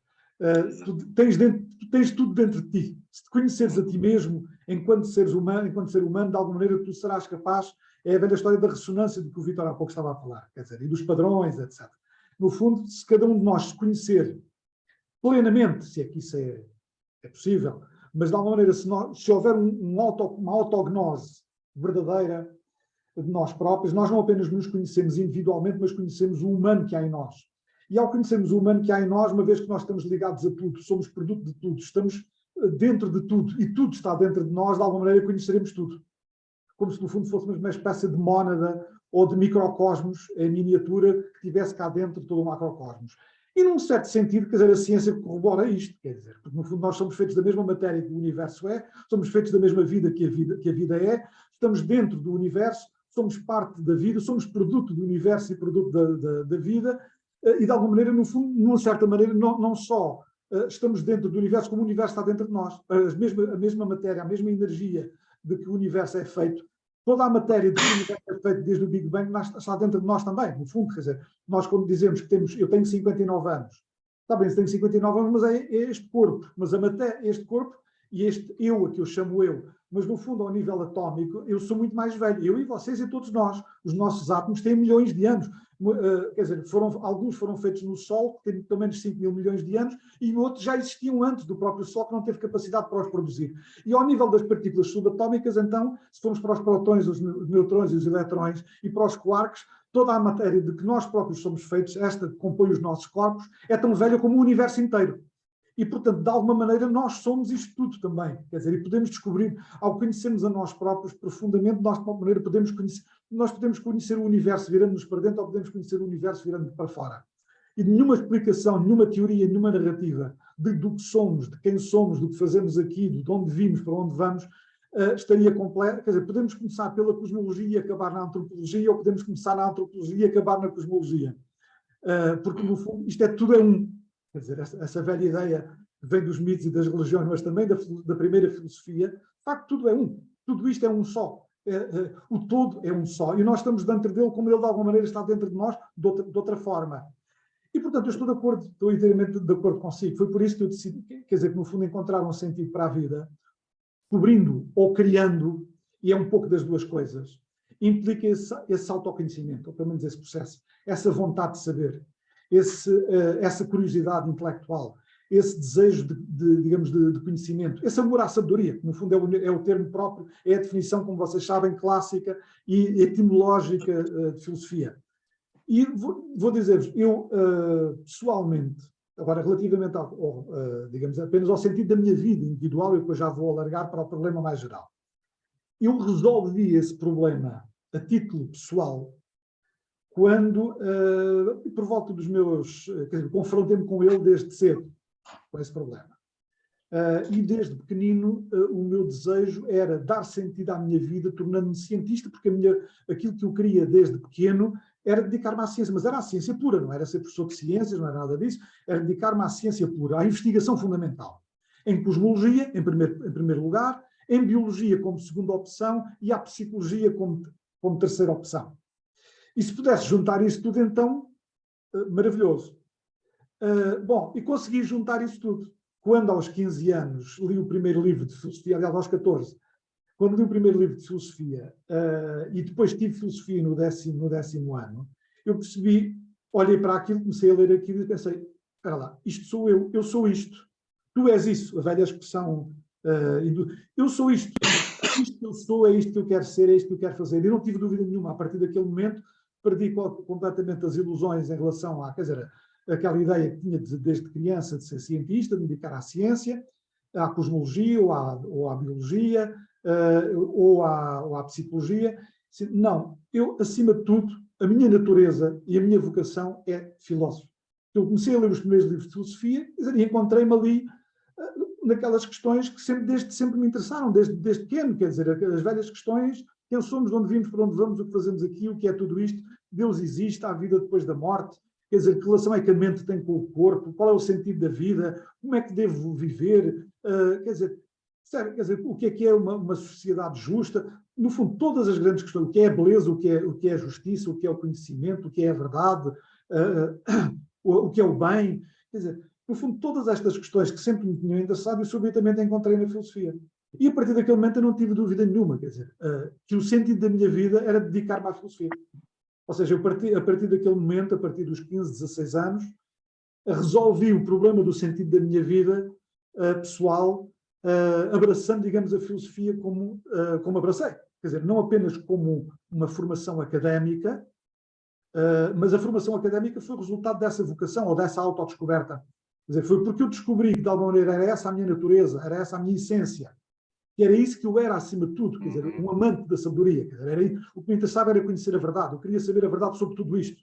tu tens tudo dentro de ti. Se te conheceres a ti mesmo, enquanto ser humano, de alguma maneira tu serás capaz. É a velha história da ressonância de que o Vítor há pouco estava a falar, quer dizer, e dos padrões, etc. No fundo, se cada um de nós se conhecer plenamente, se é que isso é possível, mas de alguma maneira, se houver uma autognose verdadeira de nós próprios, nós não apenas nos conhecemos individualmente, mas conhecemos o humano que há em nós. E ao conhecermos o humano que há em nós, uma vez que nós estamos ligados a tudo, somos produto de tudo, estamos dentro de tudo, e tudo está dentro de nós, de alguma maneira conheceremos tudo. Como se no fundo fôssemos uma espécie de mónada ou de microcosmos em miniatura que tivesse cá dentro todo o macrocosmos. E num certo sentido, quer dizer, a ciência corrobora isto, quer dizer, porque no fundo nós somos feitos da mesma matéria que o universo é, somos feitos da mesma vida que a vida é, estamos dentro do universo, somos parte da vida, somos produto do universo e produto da vida, e de alguma maneira, no fundo, numa certa maneira, não só estamos dentro do universo, como o universo está dentro de nós. A mesma matéria, a mesma energia de que o universo é feito, toda a matéria de que o universo é feito desde o Big Bang está dentro de nós também, no fundo. Quer dizer, nós quando dizemos que eu tenho 59 anos, está bem, se tenho 59 anos, mas é este corpo, mas a matéria, este corpo e este eu, a que eu chamo eu, mas no fundo, ao nível atómico, eu sou muito mais velho, eu e vocês e todos nós. Os nossos átomos têm milhões de anos. Quer dizer, alguns foram feitos no Sol, que tem pelo menos 5 mil milhões de anos, e outros já existiam antes do próprio Sol, que não teve capacidade para os produzir. E ao nível das partículas subatómicas, então, se formos para os prótons, os neutrões e os eletrões, e para os quarks, toda a matéria de que nós próprios somos feitos, esta que compõe os nossos corpos, é tão velha como o universo inteiro. E, portanto, de alguma maneira, nós somos isto tudo também. Quer dizer, e podemos descobrir, ao conhecermos a nós próprios profundamente, nós, de alguma maneira, podemos conhecer o universo virando-nos para dentro, ou podemos conhecer o universo virando-nos para fora. E nenhuma explicação, nenhuma teoria, nenhuma narrativa do que somos, de quem somos, do que fazemos aqui, de onde vimos, para onde vamos, estaria completa. Quer dizer, podemos começar pela cosmologia e acabar na antropologia, ou podemos começar na antropologia e acabar na cosmologia. Porque, no fundo, isto tudo é um. Quer dizer, essa velha ideia vem dos mitos e das religiões, mas também da primeira filosofia. De facto, tudo é um. Tudo isto é um só. O todo é um só. E nós estamos dentro dele como ele, de alguma maneira, está dentro de nós, de outra forma. E, portanto, eu estou inteiramente de acordo consigo. Foi por isso que eu decidi, quer dizer, que no fundo encontrar um sentido para a vida, cobrindo ou criando, e é um pouco das duas coisas, implica esse autoconhecimento, ou pelo menos esse processo, essa vontade de saber, essa curiosidade intelectual, esse desejo de conhecimento, esse amor à sabedoria, que no fundo é o termo próprio, é a definição, como vocês sabem, clássica e etimológica de filosofia. E vou dizer-vos, eu pessoalmente, agora relativamente digamos, apenas ao sentido da minha vida individual, eu depois já vou alargar para o problema mais geral. Eu resolvi esse problema a título pessoal quando, por volta dos meus, quer dizer, confrontei-me com ele desde cedo, com esse problema. E desde pequenino o meu desejo era dar sentido à minha vida, tornando-me cientista, porque aquilo que eu queria desde pequeno era dedicar-me à ciência, mas era a ciência pura, não era ser professor de ciências, não era nada disso, era dedicar-me à ciência pura, à investigação fundamental. Em cosmologia, em primeiro lugar, em biologia como segunda opção e à psicologia como terceira opção. E se pudesse juntar isso tudo, então, maravilhoso. Bom, e consegui juntar isso tudo. Quando, aos 15 anos, li o primeiro livro de filosofia, aliás, aos 14, quando li o primeiro livro de filosofia, e depois tive filosofia no décimo ano, eu percebi, olhei para aquilo, comecei a ler aquilo e pensei, espera lá, isto sou eu sou isto. Tu és isso, a velha expressão, eu sou isto. Isto que eu sou, é isto que eu quero ser, é isto que eu quero fazer. Eu não tive dúvida nenhuma, a partir daquele momento, perdi completamente as ilusões em relação à, quer dizer, aquela ideia que tinha desde criança de ser cientista, de me dedicar à ciência, à cosmologia, ou à biologia, ou à psicologia. Não, eu, acima de tudo, a minha natureza e a minha vocação é filósofo. Eu comecei a ler os primeiros livros de filosofia e encontrei-me ali naquelas questões que desde sempre me interessaram, desde pequeno, quer dizer, as velhas questões Quem somos, de onde vimos, para onde vamos, o que fazemos aqui, o que é tudo isto? Deus existe, há vida depois da morte? Quer dizer, que relação é que a mente tem com o corpo? Qual é o sentido da vida? Como é que devo viver? Quer dizer, sério, quer dizer, o que é uma sociedade justa? No fundo, todas as grandes questões, o que é a beleza, o que é a justiça, o que é o conhecimento, o que é a verdade, o que é o bem. Quer dizer, no fundo, todas estas questões que sempre me tinham interessado, eu subitamente encontrei na filosofia. E a partir daquele momento eu não tive dúvida nenhuma, quer dizer, que o sentido da minha vida era dedicar-me à filosofia. Ou seja, eu a partir daquele momento, a partir dos 15, 16 anos, resolvi o problema do sentido da minha vida pessoal, abraçando, digamos, a filosofia como abracei. Quer dizer, não apenas como uma formação académica, mas a formação académica foi o resultado dessa vocação ou dessa autodescoberta. Quer dizer, foi porque eu descobri que, de alguma maneira, era essa a minha natureza, era essa a minha essência, que era isso que eu era acima de tudo, quer dizer, um amante da sabedoria. Quer dizer, o que me interessava era conhecer a verdade, eu queria saber a verdade sobre tudo isto.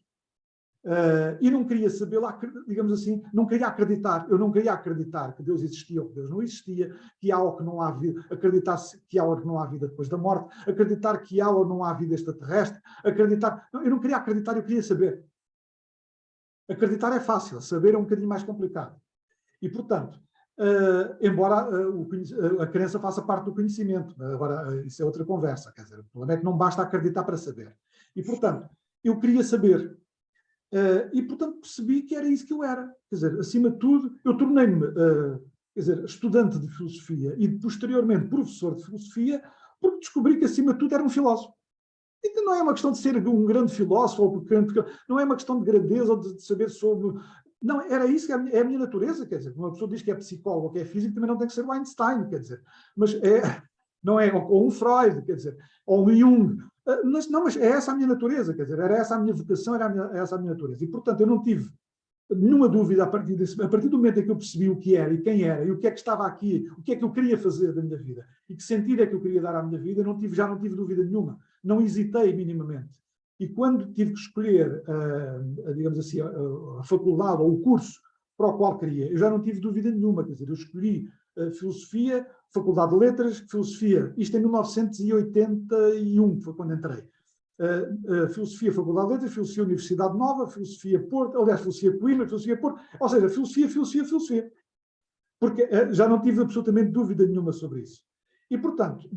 E não queria saber lá, digamos assim, não queria acreditar, eu não queria acreditar que Deus existia ou que Deus não existia, que há ou que não há vida, acreditar que há ou que não há vida depois da morte, acreditar que há ou não há vida extraterrestre, acreditar, eu não queria acreditar, eu queria saber. Acreditar é fácil, saber é um bocadinho mais complicado. E, portanto, embora a crença faça parte do conhecimento, agora isso é outra conversa, quer dizer, o problema é que não basta acreditar para saber. E, portanto, eu queria saber. E, portanto, percebi que era isso que eu era. Quer dizer, acima de tudo, eu tornei-me, quer dizer, estudante de filosofia e, posteriormente, professor de filosofia, porque descobri que, acima de tudo, era um filósofo. Então não é uma questão de ser um grande filósofo, ou não é uma questão de grandeza ou de saber sobre... Não, era isso que é a minha natureza, quer dizer, uma pessoa diz que é psicólogo ou que é físico, também não tem que ser o Einstein, quer dizer, mas não é, ou um Freud, quer dizer, ou um Jung, mas é essa a minha natureza, quer dizer, era essa a minha vocação, era essa a minha natureza, e portanto eu não tive nenhuma dúvida a partir do momento em que eu percebi o que era e quem era, e o que é que estava aqui, o que é que eu queria fazer da minha vida, e que sentido é que eu queria dar à minha vida, já não tive dúvida nenhuma, não hesitei minimamente. E quando tive que escolher, digamos assim, a faculdade ou o curso para o qual queria, eu já não tive dúvida nenhuma, quer dizer, eu escolhi Filosofia, Faculdade de Letras, Filosofia, isto em 1981, foi quando entrei. Filosofia, Faculdade de Letras, Filosofia, Universidade Nova, Filosofia Porto, aliás, Filosofia Coimbra, Filosofia Porto, ou seja, Filosofia. Porque já não tive absolutamente dúvida nenhuma sobre isso. E, portanto,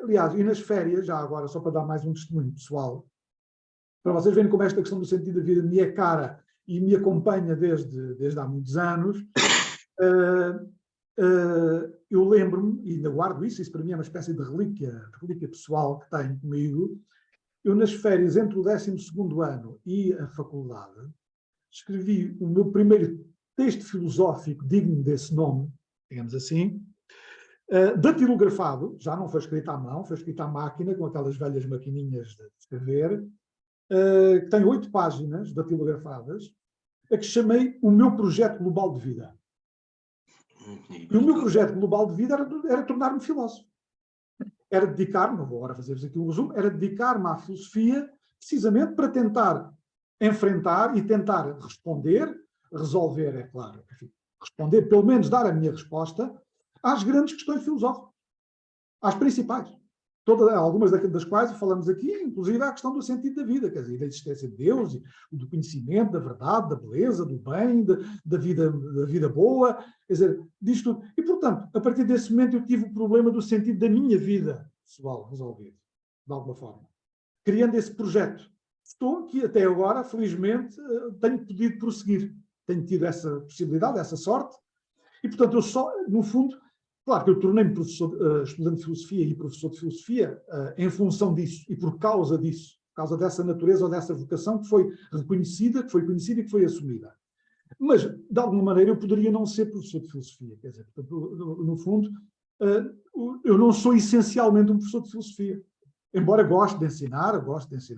aliás, e nas férias, já agora, só para dar mais um testemunho pessoal, para vocês verem como esta questão do sentido da vida me é cara e me acompanha desde há muitos anos, eu lembro-me, e ainda guardo isso para mim é uma espécie de relíquia pessoal que tenho comigo, eu nas férias, entre o 12º ano e a faculdade, escrevi o meu primeiro texto filosófico digno desse nome, digamos assim, datilografado, já não foi escrito à mão, foi escrito à máquina, com aquelas velhas maquininhas de escrever, que tem 8 páginas datilografadas, a que chamei o meu projeto global de vida. E o meu projeto global de vida era tornar-me filósofo. Era dedicar-me, não vou agora fazer-vos aqui um resumo, era dedicar-me à filosofia precisamente para tentar enfrentar e tentar responder, resolver, é claro, enfim, responder, pelo menos dar a minha resposta, às grandes questões filosóficas, às principais. Algumas das quais falamos aqui, inclusive a questão do sentido da vida, quer dizer, da existência de Deus, do conhecimento, da verdade, da beleza, do bem, da vida boa, quer dizer, disto tudo. E, portanto, a partir desse momento eu tive o problema do sentido da minha vida pessoal resolvido, de alguma forma. Criando esse projeto. Estou que até agora, felizmente, tenho podido prosseguir. Tenho tido essa possibilidade, essa sorte, e, portanto, eu só, no fundo... Claro que eu tornei-me estudante de filosofia e professor de filosofia em função disso e por causa disso, por causa dessa natureza ou dessa vocação que foi reconhecida, que foi conhecida e que foi assumida. Mas, de alguma maneira, eu poderia não ser professor de filosofia. Quer dizer, portanto, no fundo, eu não sou essencialmente um professor de filosofia. Embora goste de ensinar,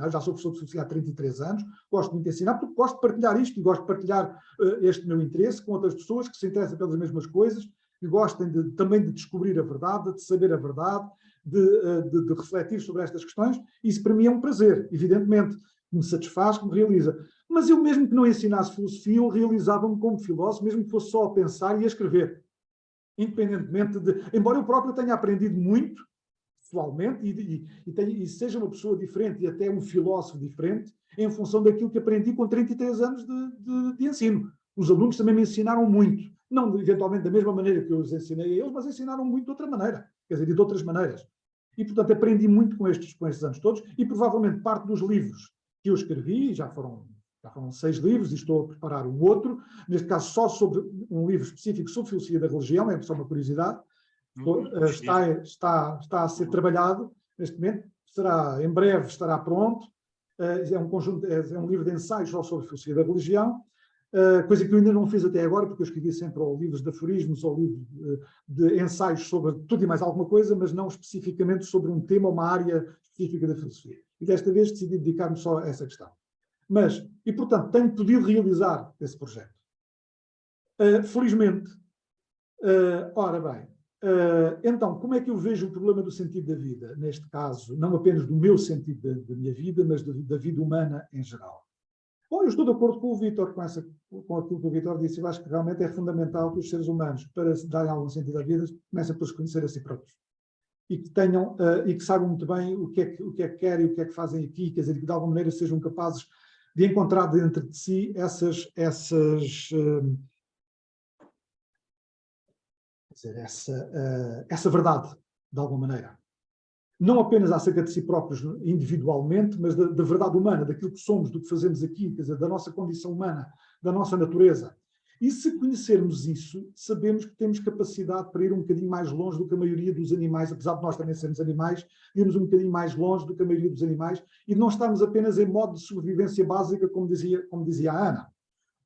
já sou professor de filosofia há 33 anos, gosto muito de ensinar, porque gosto de partilhar isto e gosto de partilhar este meu interesse com outras pessoas que se interessam pelas mesmas coisas, que gostem também de descobrir a verdade, de saber a verdade, de refletir sobre estas questões. Isso para mim é um prazer, evidentemente, que me satisfaz, que me realiza. Mas eu mesmo que não ensinasse filosofia, eu realizava-me como filósofo, mesmo que fosse só a pensar e a escrever. Independentemente de... Embora eu próprio tenha aprendido muito pessoalmente e seja uma pessoa diferente e até um filósofo diferente em função daquilo que aprendi com 33 anos de ensino. Os alunos também me ensinaram muito, não eventualmente da mesma maneira que eu os ensinei a eles, mas ensinaram muito de outra maneira, quer dizer, de outras maneiras. E, portanto, aprendi muito com estes anos todos e provavelmente parte dos livros que eu escrevi, já foram 6 livros e estou a preparar um outro, neste caso só sobre um livro específico sobre filosofia da religião, é só uma curiosidade, está a ser trabalhado neste momento, em breve estará pronto, é um livro de ensaios só sobre filosofia da religião, coisa que eu ainda não fiz até agora, porque eu escrevi sempre ou livros de aforismos ou livros de ensaios sobre tudo e mais alguma coisa, mas não especificamente sobre um tema ou uma área específica da filosofia. E desta vez decidi dedicar-me só a essa questão. E portanto, tenho podido realizar esse projeto. Felizmente, ora bem, então, como é que eu vejo o problema do sentido da vida? Neste caso, não apenas do meu sentido da minha vida, mas da vida humana em geral. Bom, eu estou de acordo com o Vítor, com aquilo que o Vítor disse. Eu acho que realmente é fundamental que os seres humanos, para se darem algum sentido à vida, comecem por se conhecer a si próprios. E que tenham, e que saibam muito bem o que é que querem, o que é que fazem aqui, quer dizer, que de alguma maneira sejam capazes de encontrar dentro de si essa verdade, de alguma maneira. Não apenas acerca de si próprios individualmente, mas da verdade humana, daquilo que somos, do que fazemos aqui, quer dizer, da nossa condição humana, da nossa natureza. E se conhecermos isso, sabemos que temos capacidade para ir um bocadinho mais longe do que a maioria dos animais, apesar de nós também sermos animais, irmos um bocadinho mais longe do que a maioria dos animais e não estarmos apenas em modo de sobrevivência básica, como dizia a Ana.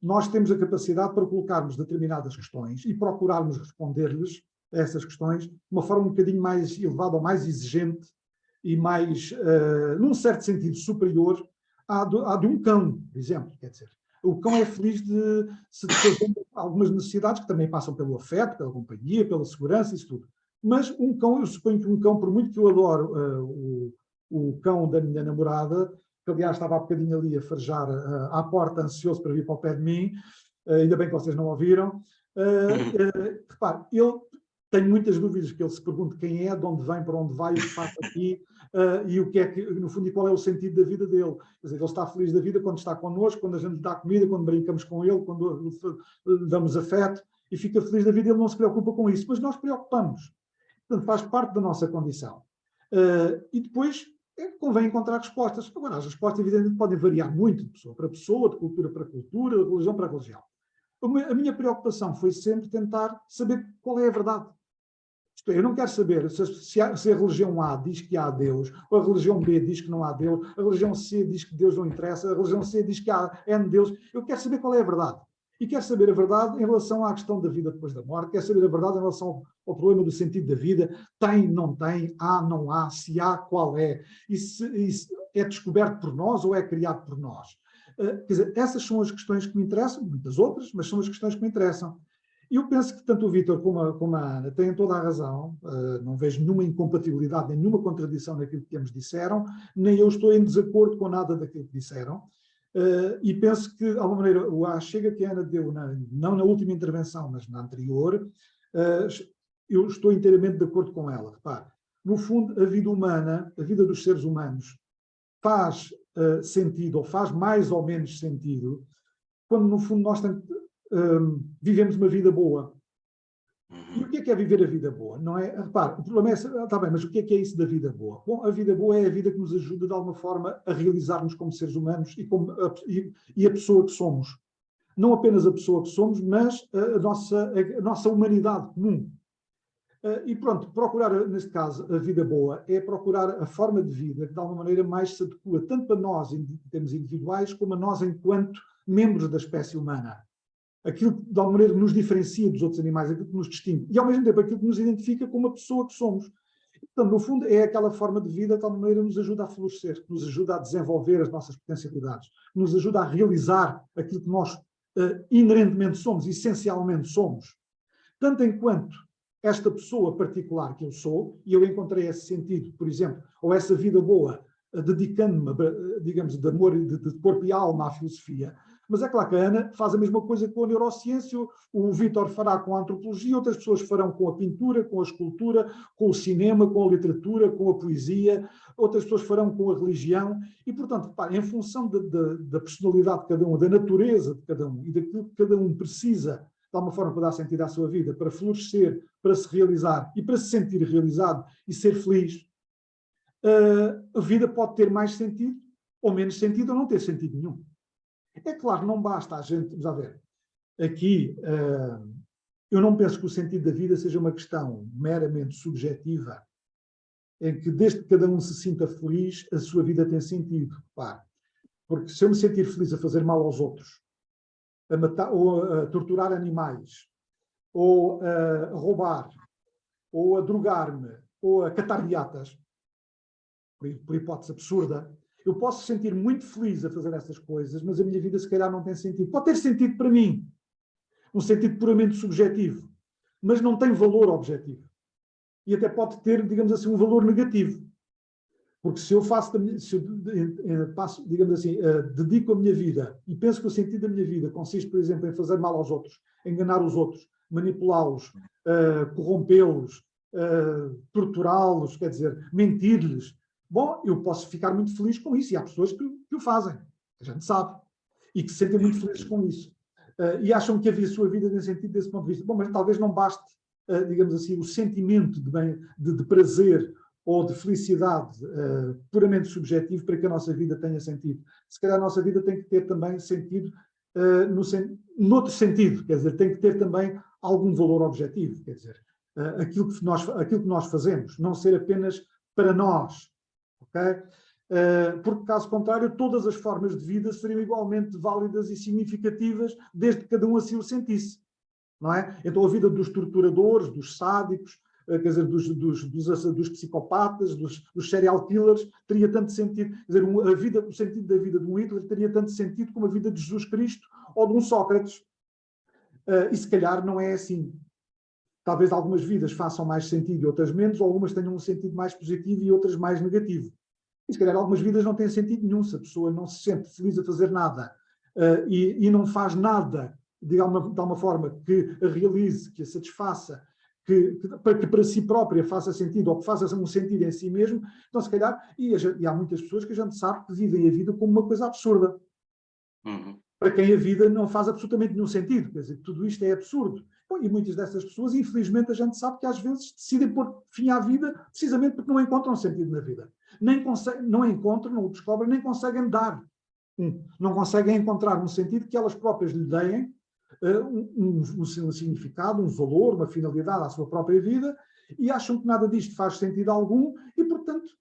Nós temos a capacidade para colocarmos determinadas questões e procurarmos responder-lhes a essas questões de uma forma um bocadinho mais elevada ou mais exigente e mais, num certo sentido, superior à de um cão, por exemplo. Quer dizer, o cão é feliz de se fazer algumas necessidades que também passam pelo afeto, pela companhia, pela segurança, isso tudo. Mas um cão, eu suponho que um cão, por muito que eu adoro o cão da minha namorada, que aliás estava há bocadinho ali a farejar à porta, ansioso para vir para o pé de mim, ainda bem que vocês não ouviram. Repare, tenho muitas dúvidas que ele se pergunte quem é, de onde vem, para onde vai, o que faz aqui, e o que é que, no fundo, e qual é o sentido da vida dele. Quer dizer, ele está feliz da vida quando está connosco, quando a gente lhe dá comida, quando brincamos com ele, quando lhe damos afeto, e fica feliz da vida, ele não se preocupa com isso, mas nós preocupamos. Portanto, faz parte da nossa condição. E depois convém encontrar respostas. Agora, as respostas, evidentemente, podem variar muito de pessoa para pessoa, de cultura para cultura, de religião para religião. A minha preocupação foi sempre tentar saber qual é a verdade. Isto é, eu não quero saber se a religião A diz que há Deus, ou a religião B diz que não há Deus, a religião C diz que Deus não interessa, a religião C diz que há N Deus. Eu quero saber qual é a verdade. E quero saber a verdade em relação à questão da vida depois da morte, quero saber a verdade em relação ao problema do sentido da vida. Tem, não tem, há, não há, se há, qual é. E se é descoberto por nós ou é criado por nós. Quer dizer, essas são as questões que me interessam, muitas outras, mas são as questões que me interessam. E eu penso que tanto o Vítor como a Ana têm toda a razão, não vejo nenhuma incompatibilidade, nem nenhuma contradição naquilo que ambos disseram, nem eu estou em desacordo com nada daquilo que disseram, e penso que, de alguma maneira, a chega que a Ana deu, não na última intervenção, mas na anterior, eu estou inteiramente de acordo com ela. Repare, no fundo, a vida humana, a vida dos seres humanos, faz sentido, ou faz mais ou menos sentido, quando, no fundo, nós vivemos uma vida boa. E o que é viver a vida boa? Não é? Repare, o problema é, está bem, mas o que é isso da vida boa? Bom, a vida boa é a vida que nos ajuda, de alguma forma, a realizarmos como seres humanos e a pessoa que somos. Não apenas a pessoa que somos, mas a nossa humanidade comum. E pronto, procurar, neste caso, a vida boa é procurar a forma de vida que, de alguma maneira, mais se adequa tanto para nós, em termos individuais, como a nós enquanto membros da espécie humana. Aquilo que, de alguma maneira, nos diferencia dos outros animais, aquilo que nos distingue. E, ao mesmo tempo, aquilo que nos identifica como a pessoa que somos. Portanto, no fundo, é aquela forma de vida que, de alguma maneira, nos ajuda a florescer, que nos ajuda a desenvolver as nossas potencialidades, que nos ajuda a realizar aquilo que nós inerentemente somos, essencialmente somos. Tanto enquanto esta pessoa particular que eu sou, e eu encontrei esse sentido, por exemplo, ou essa vida boa, dedicando-me, digamos, de amor, de corpo e alma à filosofia, Mas é claro que a Ana faz a mesma coisa com a neurociência, o Vítor fará com a antropologia, outras pessoas farão com a pintura, com a escultura, com o cinema, com a literatura, com a poesia, outras pessoas farão com a religião, e, portanto, repare, em função da personalidade de cada um, da natureza de cada um e daquilo que cada um precisa, de alguma forma, para dar sentido à sua vida, para florescer, para se realizar e para se sentir realizado e ser feliz, a vida pode ter mais sentido ou menos sentido ou não ter sentido nenhum. É claro, não basta a gente, vamos a ver, aqui eu não penso que o sentido da vida seja uma questão meramente subjetiva, em que desde que cada um se sinta feliz, a sua vida tem sentido. Claro. Porque se eu me sentir feliz a fazer mal aos outros, a matar, ou a torturar animais, ou a roubar, ou a drogar-me, ou a catar beatas, por hipótese absurda, eu posso sentir muito feliz a fazer essas coisas, mas a minha vida se calhar não tem sentido. Pode ter sentido para mim, um sentido puramente subjetivo, mas não tem valor objetivo. E até pode ter, digamos assim, um valor negativo. Porque se eu faço, se eu passo, digamos assim, dedico a minha vida e penso que o sentido da minha vida consiste, por exemplo, em fazer mal aos outros, enganar os outros, manipulá-los, corrompê-los, torturá-los, quer dizer, mentir-lhes, bom, eu posso ficar muito feliz com isso. E há pessoas que o fazem, a gente sabe, e que se sentem muito felizes com isso. E acham que a sua vida tem sentido desse ponto de vista. Bom, mas talvez não baste, digamos assim, o sentimento de prazer ou de felicidade puramente subjetivo para que a nossa vida tenha sentido. Se calhar a nossa vida tem que ter também sentido noutro sentido, quer dizer, tem que ter também algum valor objetivo, quer dizer, aquilo que nós fazemos, não ser apenas para nós, ok? Porque, caso contrário, todas as formas de vida seriam igualmente válidas e significativas, desde que cada um assim o sentisse, não é? Então a vida dos torturadores, dos sádicos, quer dizer, dos psicopatas, dos serial killers, teria tanto sentido, quer dizer, o sentido da vida de um Hitler teria tanto sentido como a vida de Jesus Cristo ou de um Sócrates. E se calhar não é assim. Talvez algumas vidas façam mais sentido e outras menos, ou algumas tenham um sentido mais positivo e outras mais negativo. E se calhar algumas vidas não têm sentido nenhum, se a pessoa não se sente feliz a fazer nada e não faz nada de alguma forma que a realize, que a satisfaça, que para si própria faça sentido, ou que faça um sentido em si mesmo, então se calhar, e há muitas pessoas que a gente sabe que vivem a vida como uma coisa absurda. Uhum. Para quem a vida não faz absolutamente nenhum sentido, quer dizer, tudo isto é absurdo. Bom, e muitas dessas pessoas, infelizmente, a gente sabe que às vezes decidem pôr fim à vida precisamente porque não encontram sentido na vida. Não encontram, não o descobrem, nem conseguem dar. Não conseguem encontrar um sentido que elas próprias lhe deem, um significado, um valor, uma finalidade à sua própria vida, e acham que nada disto faz sentido algum e, portanto,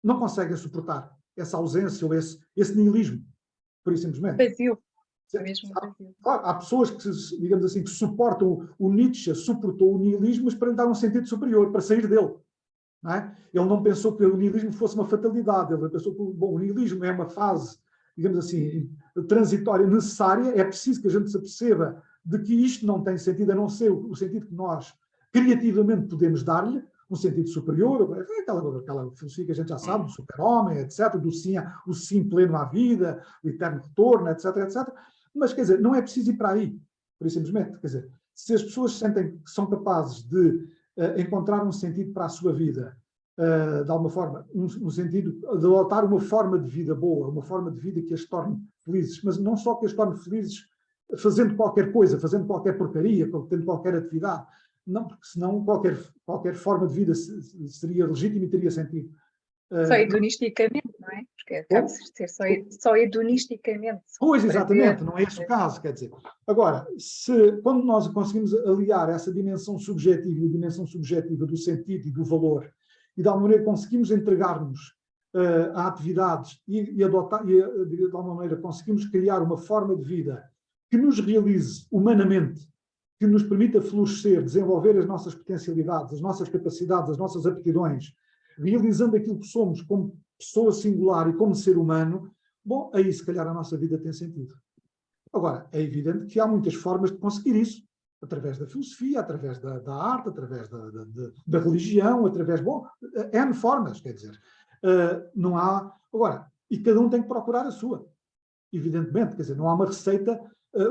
não conseguem suportar essa ausência ou esse nihilismo, por isso simplesmente. Vazio. Mesmo vazio. Claro, há pessoas que, digamos assim, que suportam, o Nietzsche suportou o nihilismo, mas para lhe dar um sentido superior, para sair dele. Não é? Ele não pensou que o nihilismo fosse uma fatalidade, ele pensou que o nihilismo é uma fase, digamos assim, transitória necessária, é preciso que a gente se aperceba de que isto não tem sentido, a não ser o sentido que nós criativamente podemos dar-lhe, um sentido superior, aquela filosofia que a gente já sabe, do super-homem, etc., o sim pleno à vida, o eterno retorno, etc., etc., mas, quer dizer, não é preciso ir para aí, por isso simplesmente, quer dizer, se as pessoas sentem que são capazes de encontrar um sentido para a sua vida, de alguma forma, um sentido de adotar uma forma de vida boa, uma forma de vida que as torne felizes, mas não só que as torne felizes fazendo qualquer coisa, fazendo qualquer porcaria, tendo qualquer atividade, não, porque senão qualquer forma de vida seria legítima e teria sentido. Só hedonisticamente, não é? Porque acaba de ser só hedonisticamente. Pois, exatamente, não é esse o caso, quer dizer. Agora, quando nós conseguimos aliar essa dimensão subjetiva e a dimensão subjetiva do sentido e do valor, e de alguma maneira conseguimos entregar-nos a atividades e adotar, de alguma maneira conseguimos criar uma forma de vida que nos realize humanamente, que nos permita florescer, desenvolver as nossas potencialidades, as nossas capacidades, as nossas aptidões, realizando aquilo que somos como pessoa singular e como ser humano, bom, aí se calhar a nossa vida tem sentido. Agora, é evidente que há muitas formas de conseguir isso, através da filosofia, através da arte, através da religião, através, bom, N formas, quer dizer, não há... Agora, e cada um tem que procurar a sua. evidentemente, quer dizer, não há uma receita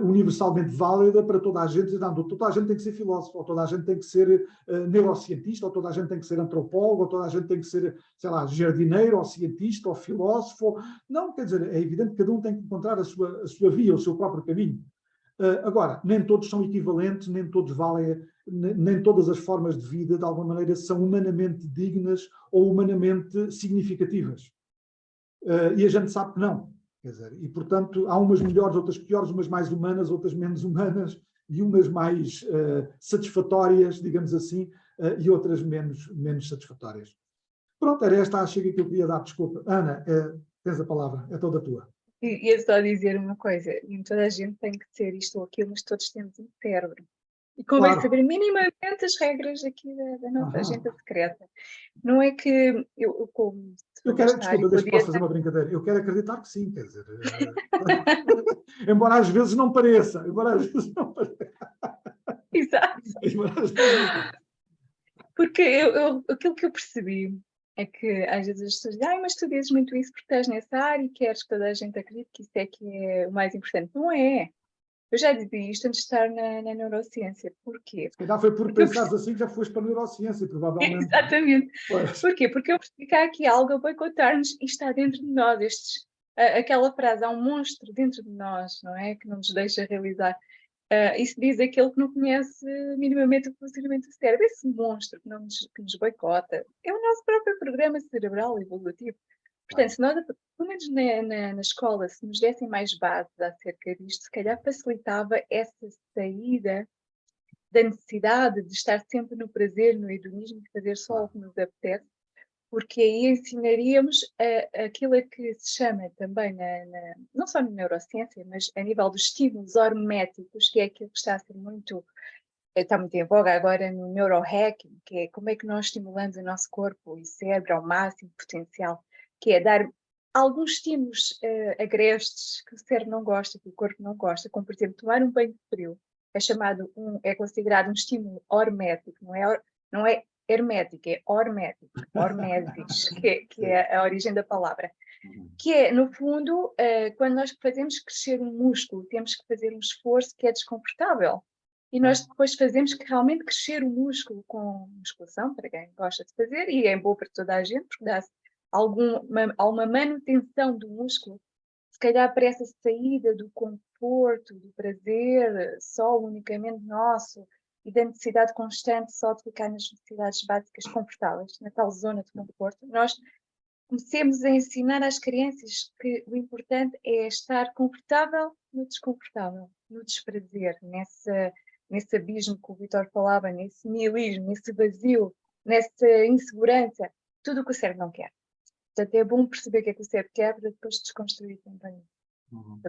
universalmente válida para toda a gente, não, toda a gente tem que ser filósofo, ou toda a gente tem que ser neurocientista, ou toda a gente tem que ser antropólogo, ou toda a gente tem que ser, sei lá, jardineiro, ou cientista, ou filósofo. Não, quer dizer, é evidente que cada um tem que encontrar a sua via, o seu próprio caminho. Agora, nem todos são equivalentes, nem todos valem, nem todas as formas de vida, de alguma maneira, são humanamente dignas ou humanamente significativas. E a gente sabe que não. Quer dizer, e, portanto, há umas melhores, outras piores, umas mais humanas, outras menos humanas, e umas mais satisfatórias, digamos assim, e outras menos satisfatórias. Pronto, era esta a chega que eu queria dar. Desculpa. Ana, tens a palavra, é toda tua. E é só dizer uma coisa, nem toda a gente tem que ser isto ou aquilo, mas todos temos um cérebro. E convém saber minimamente as regras aqui da nossa agenda secreta. Não é que eu como... Desculpa, posso fazer uma brincadeira? Eu quero acreditar que sim, quer dizer... embora às vezes não pareça. Exato. Porque aquilo que eu percebi é que às vezes as pessoas dizem, mas tu dizes muito isso porque estás nessa área e queres que toda a gente acredite que isso é que é o mais importante. Não é. Eu já dizia isto antes de estar na neurociência. Porquê? Se calhar foi porque pensares assim que já foste para a neurociência, provavelmente. Exatamente. Pois. Porquê? Porque eu percebi que há aqui algo a boicotar-nos e está dentro de nós. Aquela frase, há um monstro dentro de nós, não é? Que não nos deixa realizar. Isso diz aquele que não conhece minimamente o funcionamento do cérebro. Esse monstro que nos boicota é o nosso próprio programa cerebral evolutivo. Portanto, se nós, pelo menos na escola, se nos dessem mais bases acerca disto, se calhar facilitava essa saída da necessidade de estar sempre no prazer, no hedonismo, de fazer só o que nos apetece, porque aí ensinaríamos aquilo que se chama também, não só na neurociência, mas a nível dos estímulos horméticos, que é aquilo que está muito em voga agora no neurohacking, que é como é que nós estimulamos o nosso corpo e cérebro ao máximo potencial, que é dar alguns estímulos agrestes que o cérebro não gosta, que o corpo não gosta, como por exemplo tomar um banho frio, é considerado um estímulo hormético, não é hermético, é hormético, hormesis, que é a origem da palavra. Que é, no fundo, quando nós fazemos crescer um músculo, temos que fazer um esforço que é desconfortável. E nós depois fazemos que realmente crescer o músculo com musculação, para quem gosta de fazer, e é bom para toda a gente, porque dá-se alguma manutenção do músculo, se calhar para essa saída do conforto, do prazer só unicamente nosso e da necessidade constante só de ficar nas necessidades básicas confortáveis, na tal zona de conforto, nós comecemos a ensinar às crianças que o importante é estar confortável no desconfortável, no desprazer, nesse abismo que o Vítor falava, nesse nihilismo, nesse vazio, nessa insegurança, tudo o que o cérebro não quer. Portanto, é bom perceber o que é que o cérebro quer para depois desconstruir também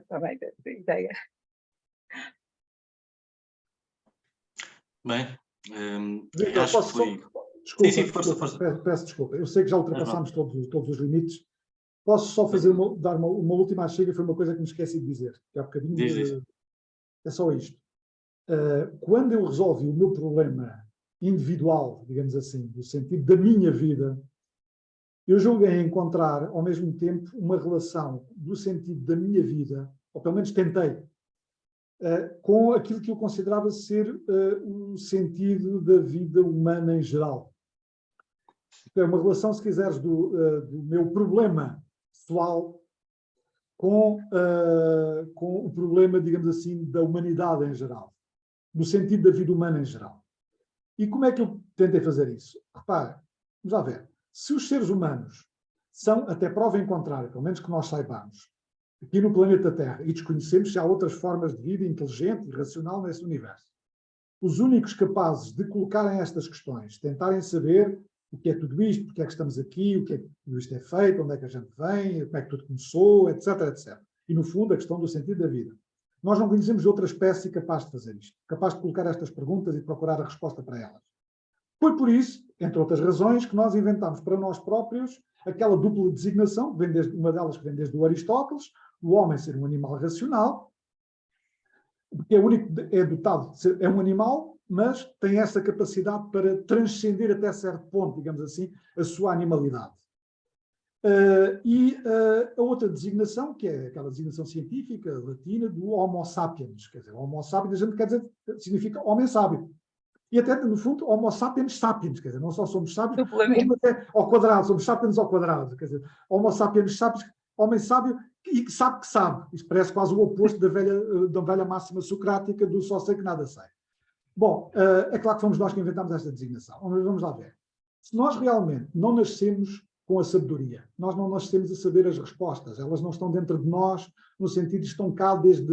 a ideia. Bem, Victor, acho que foi... Desculpa, sim, força. Peço desculpa. Eu sei que já ultrapassámos todos os limites. Posso só dar uma última chega? Foi uma coisa que me esqueci de dizer. Que há bocadinho é só isto. Quando eu resolvi o meu problema individual, digamos assim, no sentido da minha vida, eu julguei encontrar, ao mesmo tempo, uma relação do sentido da minha vida, ou pelo menos tentei, com aquilo que eu considerava ser o sentido da vida humana em geral. É uma relação, se quiseres, do meu problema pessoal com o problema, digamos assim, da humanidade em geral, no sentido da vida humana em geral. E como é que eu tentei fazer isso? Repara, vamos lá ver. Se os seres humanos são, até prova em contrário, pelo menos que nós saibamos, aqui no planeta Terra, e desconhecemos se há outras formas de vida inteligente e racional nesse universo, os únicos capazes de colocarem estas questões, tentarem saber o que é tudo isto, porque é que estamos aqui, o que é que tudo isto é feito, onde é que a gente vem, como é que tudo começou, etc, etc. E, no fundo, a questão do sentido da vida. Nós não conhecemos outra espécie capaz de fazer isto, capaz de colocar estas perguntas e procurar a resposta para elas. Foi por isso, entre outras razões, que nós inventámos para nós próprios aquela dupla designação, uma delas que vem desde o Aristóteles, o homem ser um animal racional, porque é o único, é dotado de ser, é um animal, mas tem essa capacidade para transcender até certo ponto, digamos assim, a sua animalidade. A outra designação, que é aquela designação científica latina do Homo sapiens, quer dizer, Homo sapiens, a gente quer dizer, significa homem sábio. E até, no fundo, Homo sapiens sapiens, quer dizer, não só somos sábios, como até ao quadrado, somos sapiens ao quadrado, quer dizer, Homo sapiens sapiens, homem sábio e que sabe que sabe. Isto parece quase o oposto da velha máxima socrática do só sei que nada sei. Bom, é claro que fomos nós que inventámos esta designação. Mas vamos lá ver. Se nós realmente não nascemos com a sabedoria, nós não nascemos a saber as respostas, elas não estão dentro de nós, no sentido de estão cá desde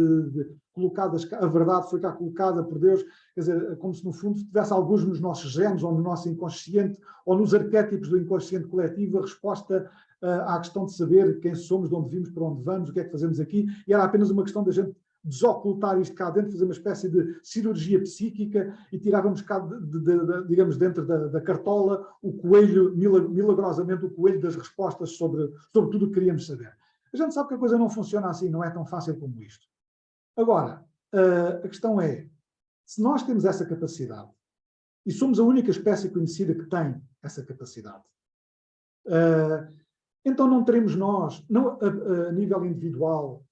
colocadas, a verdade foi cá colocada por Deus, quer dizer, como se no fundo tivesse alguns nos nossos genes, ou no nosso inconsciente, ou nos arquétipos do inconsciente coletivo, a resposta à questão de saber quem somos, de onde vimos, para onde vamos, o que é que fazemos aqui, e era apenas uma questão da gente desocultar isto cá dentro, fazer uma espécie de cirurgia psíquica e tirávamos cá, digamos, dentro da cartola o coelho, milagrosamente o coelho das respostas sobre tudo o que queríamos saber. A gente sabe que a coisa não funciona assim, não é tão fácil como isto. Agora, a questão é, se nós temos essa capacidade, e somos a única espécie conhecida que tem essa capacidade, então não teremos nós, não, a nível individual,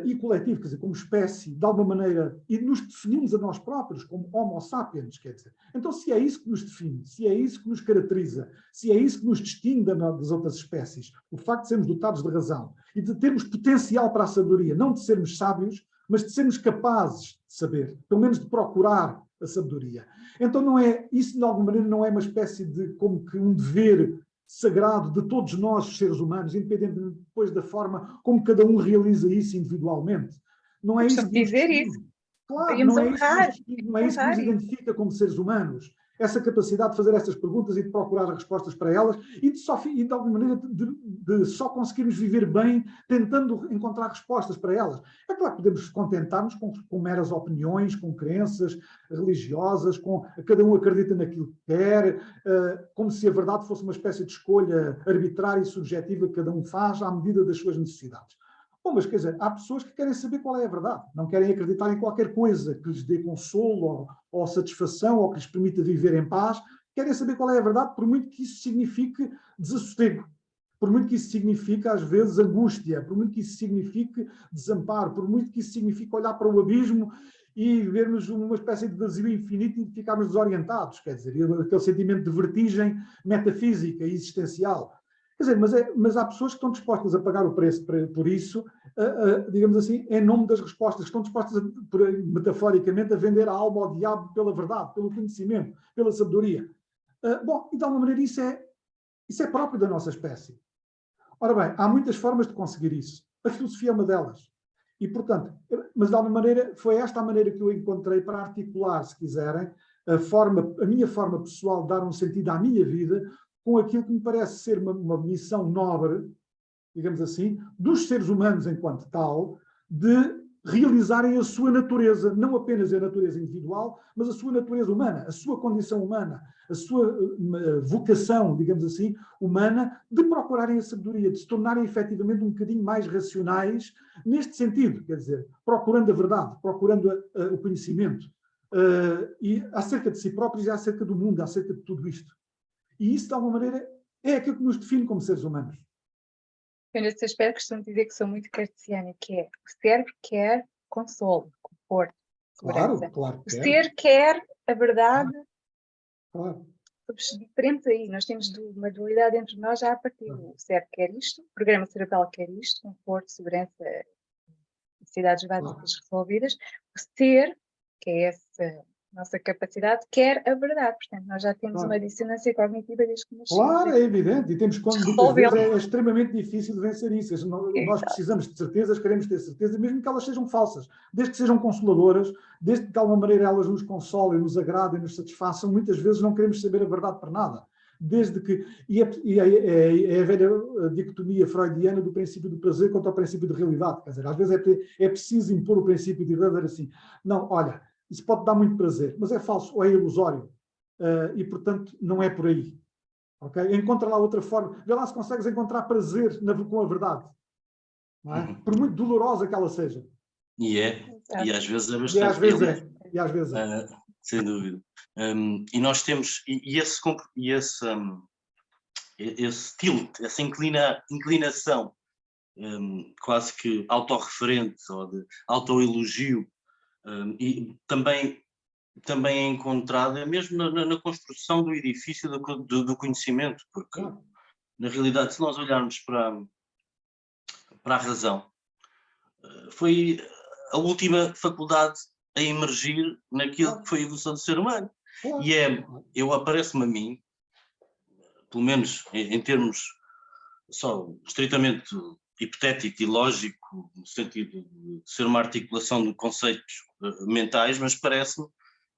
e coletivo, quer dizer, como espécie, de alguma maneira, e nos definimos a nós próprios como Homo sapiens, quer dizer. Então, se é isso que nos define, se é isso que nos caracteriza, se é isso que nos distingue das outras espécies, o facto de sermos dotados de razão e de termos potencial para a sabedoria, não de sermos sábios, mas de sermos capazes de saber, pelo menos de procurar a sabedoria. Então, não é, isso de alguma maneira não é uma espécie de, como que um dever sagrado de todos nós, os seres humanos, independentemente depois da forma como cada um realiza isso individualmente. Não é isso que nos define. Claro, não é isso que nos identifica como seres humanos. Essa capacidade de fazer estas perguntas e de procurar respostas para elas e de alguma maneira de só conseguirmos viver bem tentando encontrar respostas para elas. É claro que podemos contentar-nos com meras opiniões, com crenças religiosas, cada um acredita naquilo que quer, como se a verdade fosse uma espécie de escolha arbitrária e subjetiva que cada um faz à medida das suas necessidades. Bom, mas quer dizer, há pessoas que querem saber qual é a verdade, não querem acreditar em qualquer coisa que lhes dê consolo ou satisfação ou que lhes permita viver em paz, querem saber qual é a verdade, por muito que isso signifique desassossego, por muito que isso signifique, às vezes, angústia, por muito que isso signifique desamparo, por muito que isso signifique olhar para o abismo e vermos uma espécie de vazio infinito e ficarmos desorientados, quer dizer, aquele sentimento de vertigem metafísica e existencial. Quer dizer, mas há pessoas que estão dispostas a pagar o preço por isso, digamos assim, em nome das respostas, que estão dispostas, metaforicamente, a vender a alma ao diabo pela verdade, pelo conhecimento, pela sabedoria. Bom, e de alguma maneira isso é próprio da nossa espécie. Ora bem, há muitas formas de conseguir isso. A filosofia é uma delas. E, portanto, mas de alguma maneira, foi esta a maneira que eu encontrei para articular, se quiserem, a minha forma pessoal de dar um sentido à minha vida, com aquilo que me parece ser uma missão nobre, digamos assim, dos seres humanos enquanto tal, de realizarem a sua natureza, não apenas a natureza individual, mas a sua natureza humana, a sua condição humana, a sua vocação, digamos assim, humana, de procurarem a sabedoria, de se tornarem efetivamente um bocadinho mais racionais neste sentido, quer dizer, procurando a verdade, procurando o conhecimento, e acerca de si próprios e acerca do mundo, acerca de tudo isto. E isso, de alguma maneira, é aquilo que nos define como seres humanos. Eu, nesse aspecto, costumo dizer que sou muito cartesiana, que é o cérebro quer consolo, conforto, segurança. Claro o ser quer a verdade. Claro. Somos diferentes aí. Nós temos uma dualidade entre nós já a partir do cérebro quer isto, o programa cerebral quer isto, conforto, segurança, necessidades básicas resolvidas. O ser, que é essa nossa capacidade, quer a verdade. Portanto, nós já temos uma dissonância cognitiva desde que nascemos. Claro, é evidente. E temos muitas vezes é extremamente difícil de vencer isso. Nós precisamos de certezas, queremos ter certezas, mesmo que elas sejam falsas. Desde que sejam consoladoras, desde que de alguma maneira elas nos consolem, nos agradem, nos satisfaçam, muitas vezes não queremos saber a verdade para nada. Desde que, é a velha dicotomia freudiana do princípio do prazer contra o princípio de realidade. Quer dizer, às vezes é preciso impor o princípio de realidade assim. Não, olha, isso pode dar muito prazer, mas é falso ou é ilusório. E, portanto, não é por aí. Okay? Encontra lá outra forma. Vê lá se consegues encontrar prazer com a verdade. Não é? Por muito dolorosa que ela seja. E às vezes é bastante. E às vezes é. esse tilt, essa inclinação quase que autorreferente ou de autoelogio, e também é encontrada mesmo na construção do edifício do conhecimento, porque na realidade, se nós olharmos para a razão, foi a última faculdade a emergir naquilo que foi a evolução do ser humano. E aparece-me a mim, pelo menos em termos só estritamente hipotético e lógico, no sentido de ser uma articulação de conceitos mentais, mas parece-me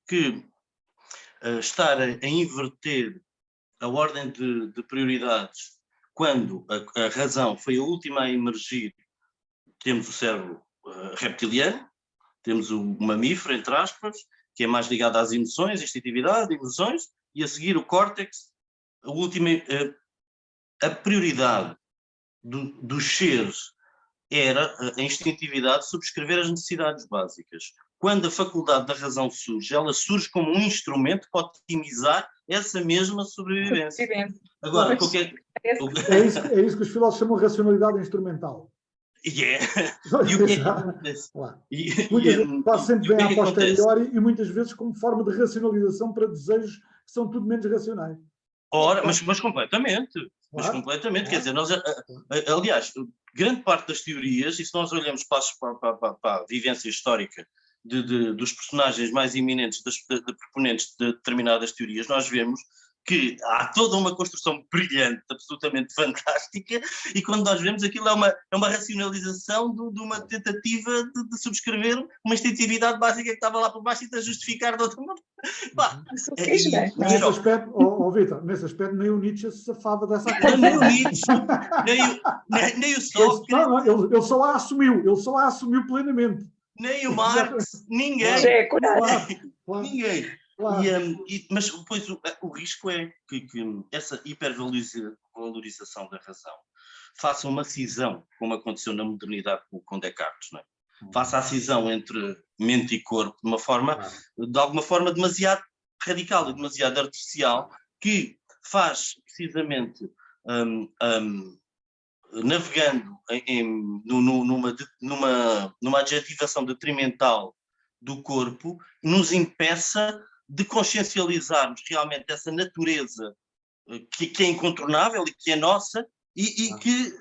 que estar a inverter a ordem de prioridades quando a razão foi a última a emergir. Temos o cérebro reptiliano, temos o mamífero, entre aspas, que é mais ligado às emoções, instintividade, emoções, e a seguir o córtex, a prioridade dos seres era a instintividade, subscrever as necessidades básicas. Quando a faculdade da razão surge, ela surge como um instrumento para otimizar essa mesma sobrevivência. Agora, é isso que os filósofos chamam de racionalidade instrumental. E o que é que acontece? Quase sempre vem a posteriori e muitas vezes como forma de racionalização para desejos que são tudo menos racionais. Ora, mas completamente. Mas completamente, quer dizer, nós, aliás, grande parte das teorias, e se nós olhamos para a vivência histórica dos personagens mais eminentes, de proponentes de determinadas teorias, nós vemos que há toda uma construção brilhante, absolutamente fantástica, e quando nós vemos aquilo é uma racionalização de uma tentativa de subscrever uma instintividade básica que estava lá por baixo e de justificar de outra maneira. Nesse aspecto, Vítor, nesse aspecto nem o Nietzsche se safava dessa coisa. Nem o Nietzsche, nem o Sócrates. Ele só a assumiu plenamente. Nem o Marx, ninguém. Ninguém. Claro. Mas depois o risco é que essa hipervalorização da razão faça uma cisão, como aconteceu na modernidade com Descartes, não é? Faça a cisão entre mente e corpo de alguma forma demasiado radical e demasiado artificial, que faz precisamente navegando numa adjetivação detrimental do corpo, nos impeça de consciencializarmos realmente essa natureza que é incontornável e que é nossa e que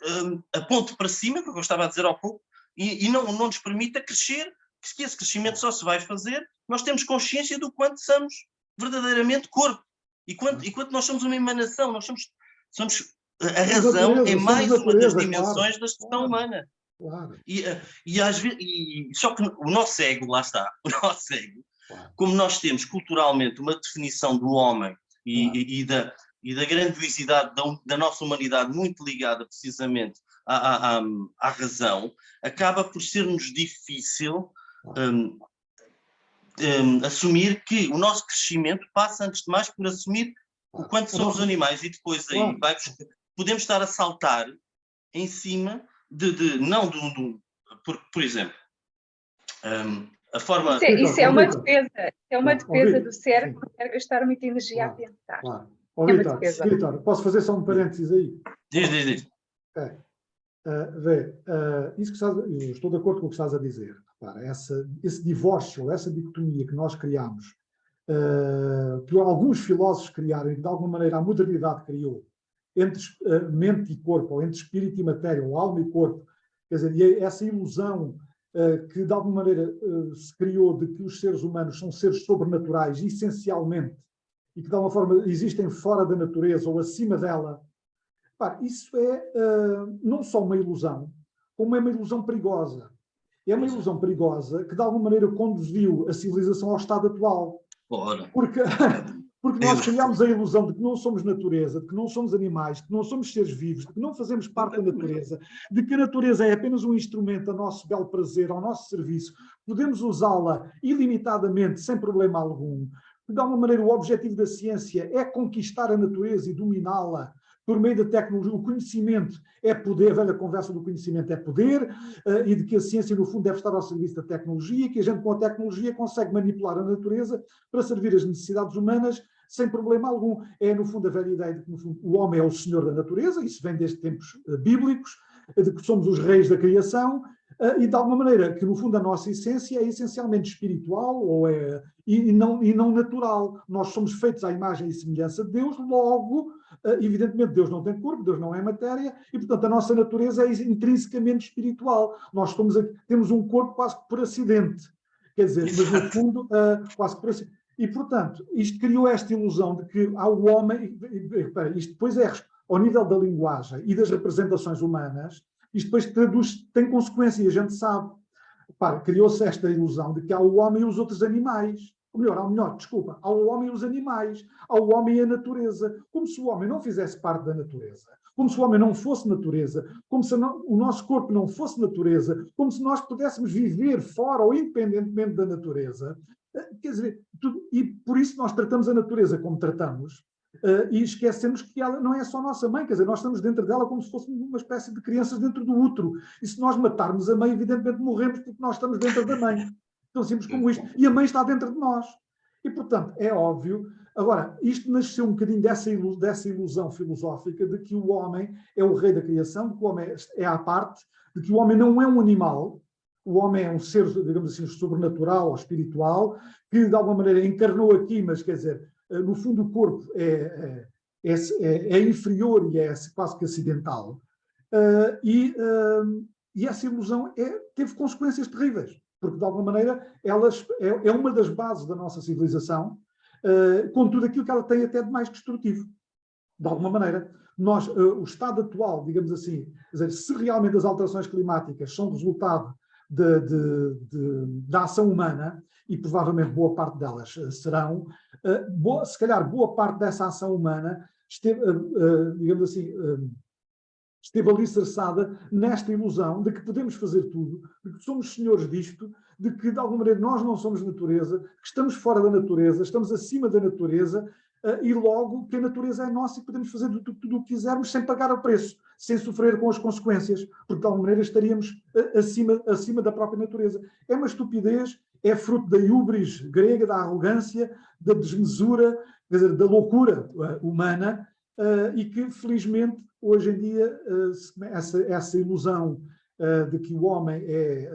aponte para cima, como eu estava a dizer há pouco, e não nos permita crescer, que esse crescimento só se vai fazer, nós temos consciência do quanto somos verdadeiramente corpo, e quanto nós somos uma emanação, nós somos a razão é mais uma das dimensões da expressão humana. Claro. Só que o nosso ego, lá está, como nós temos culturalmente uma definição do homem e da grandiosidade da nossa humanidade muito ligada precisamente à razão, acaba por ser-nos difícil assumir que o nosso crescimento passa antes de mais por assumir o quanto somos animais, e depois aí podemos estar a saltar em cima por exemplo, a forma... Isso é uma defesa, do cérebro que quer gastar muita energia a pensar. Claro. Vítor, posso fazer só um parênteses aí? Diz. Okay. Eu estou de acordo com o que estás a dizer. Repara, esse divórcio, essa dicotomia que nós criamos, que alguns filósofos criaram e que de alguma maneira a modernidade criou, entre mente e corpo, ou entre espírito e matéria, ou alma e corpo, quer dizer, e essa ilusão que de alguma maneira se criou de que os seres humanos são seres sobrenaturais, essencialmente, e que de alguma forma existem fora da natureza ou acima dela, isso é não só uma ilusão, como é uma ilusão perigosa. É uma ilusão perigosa que de alguma maneira conduziu a civilização ao estado atual. Porque nós criámos a ilusão de que não somos natureza, de que não somos animais, de que não somos seres vivos, de que não fazemos parte da natureza, de que a natureza é apenas um instrumento a nosso belo prazer, ao nosso serviço, podemos usá-la ilimitadamente, sem problema algum. De alguma maneira, o objetivo da ciência é conquistar a natureza e dominá-la por meio da tecnologia. O conhecimento é poder, a velha conversa do conhecimento é poder, e de que a ciência, no fundo, deve estar ao serviço da tecnologia, que a gente, com a tecnologia, consegue manipular a natureza para servir as necessidades humanas sem problema algum. É, no fundo, a velha ideia de que, no fundo, o homem é o senhor da natureza, isso vem desde tempos bíblicos, de que somos os reis da criação, e de alguma maneira que, no fundo, a nossa essência é essencialmente espiritual e não natural. Nós somos feitos à imagem e semelhança de Deus, logo, evidentemente, Deus não tem corpo, Deus não é matéria, e, portanto, a nossa natureza é intrinsecamente espiritual. Nós temos um corpo quase que por acidente, quer dizer, mas no fundo, quase que por acidente. E, portanto, isto criou esta ilusão de que há o homem, isto depois ao nível da linguagem e das representações humanas, isto depois tem consequência, e a gente sabe. Criou-se esta ilusão de que há o homem e os outros animais. Há o homem e os animais, há o homem e a natureza. Como se o homem não fizesse parte da natureza, como se o homem não fosse natureza, como se o nosso corpo não fosse natureza, como se nós pudéssemos viver fora ou independentemente da natureza. Quer dizer, e por isso nós tratamos a natureza como tratamos, e esquecemos que ela não é só nossa mãe, quer dizer, nós estamos dentro dela como se fôssemos uma espécie de crianças dentro do útero. E se nós matarmos a mãe, evidentemente morremos porque nós estamos dentro da mãe. Tão simples como isto. E a mãe está dentro de nós. E, portanto, é óbvio. Agora, isto nasceu um bocadinho dessa ilusão filosófica de que o homem é o rei da criação, de que o homem é à parte, de que o homem não é um animal. O homem é um ser, digamos assim, sobrenatural ou espiritual, que de alguma maneira encarnou aqui, mas quer dizer, no fundo o corpo é inferior e é quase que acidental. E essa ilusão teve consequências terríveis, porque de alguma maneira é uma das bases da nossa civilização, com tudo aquilo que ela tem até de mais destrutivo. De alguma maneira, o estado atual, digamos assim, quer dizer, se realmente as alterações climáticas são resultado da ação humana, e provavelmente boa parte delas serão, se calhar boa parte dessa ação humana digamos assim, esteve alicerçada nesta ilusão de que podemos fazer tudo, de que somos senhores disto, de que de alguma maneira nós não somos natureza, que estamos fora da natureza, estamos acima da natureza, e logo que a natureza é nossa e podemos fazer tudo o que quisermos sem pagar o preço, sem sofrer com as consequências, porque de alguma maneira estaríamos acima da própria natureza. É uma estupidez, é fruto da hubris grega, da arrogância, da desmesura, quer dizer, da loucura humana, e que felizmente hoje em dia essa ilusão de que o homem é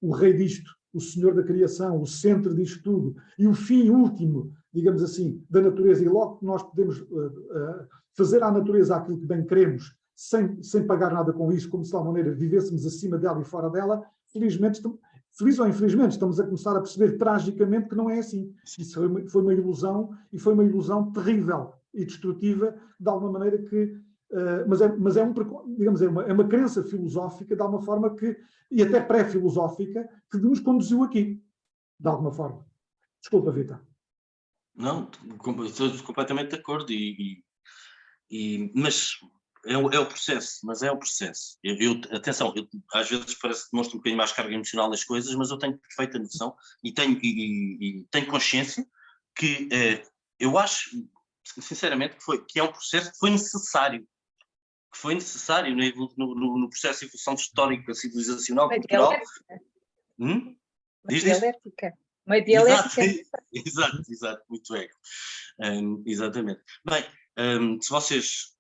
o rei disto, o senhor da criação, o centro disto tudo, e o fim último, digamos assim, da natureza, e logo que nós podemos fazer à natureza aquilo que bem queremos, sem pagar nada com isso, como se de alguma maneira vivêssemos acima dela e fora dela, felizmente, feliz ou infelizmente, estamos a começar a perceber tragicamente que não é assim. Isso foi uma ilusão, e foi uma ilusão terrível e destrutiva, de alguma maneira que... mas é uma crença filosófica, de alguma forma e até pré-filosófica, que nos conduziu aqui, de alguma forma. Desculpa, Vitor. Não, estou completamente de acordo, mas é o processo, Atenção, às vezes parece que demonstro um bocadinho mais carga emocional nas coisas, mas eu tenho perfeita noção e tenho consciência que eu acho, sinceramente, que é um processo que foi necessário. No processo de evolução histórica, civilizacional, cultural. Uma dialética. Uma dialética. Exato, muito ego. Exatamente. Bem, se vocês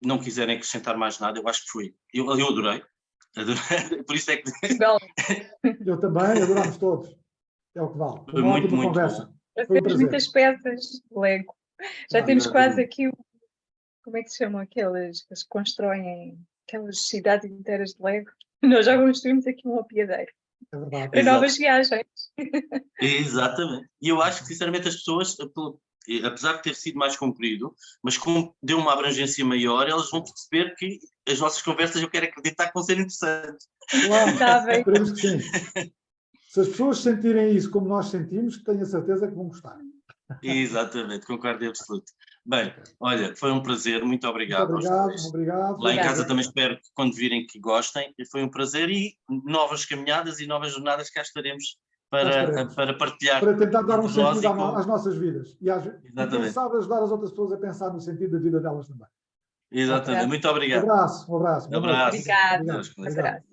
não quiserem acrescentar mais nada, eu acho que foi. Eu adorei. Por isso é que. Eu também, adorámos todos. É o que vale. Foi uma ótima conversa. Já temos muitas peças, Lego. Já temos quase aqui como é que se chamam aquelas que se constroem aquelas cidades inteiras de Lego? Nós já construímos aqui um apiadeiro. É verdade. Para novas viagens. Exatamente. E eu acho que, sinceramente, as pessoas, apesar de ter sido mais comprido, mas como deu uma abrangência maior, elas vão perceber que as nossas conversas, eu quero acreditar que vão ser interessantes. Claro, esperemos que sim. Se as pessoas sentirem isso como nós sentimos, tenho a certeza que vão gostar. Exatamente, concordo em absoluto. Bem, olha, foi um prazer, muito obrigado. Muito obrigado. Lá em casa também espero que quando virem que gostem, foi um prazer, e novas caminhadas e novas jornadas cá estaremos para partilhar. Para tentar dar um sentido às nossas vidas. E quem sabe ajudar as outras pessoas a pensar no sentido da vida delas também. Exatamente, muito obrigado. Um abraço. Um abraço. Obrigado.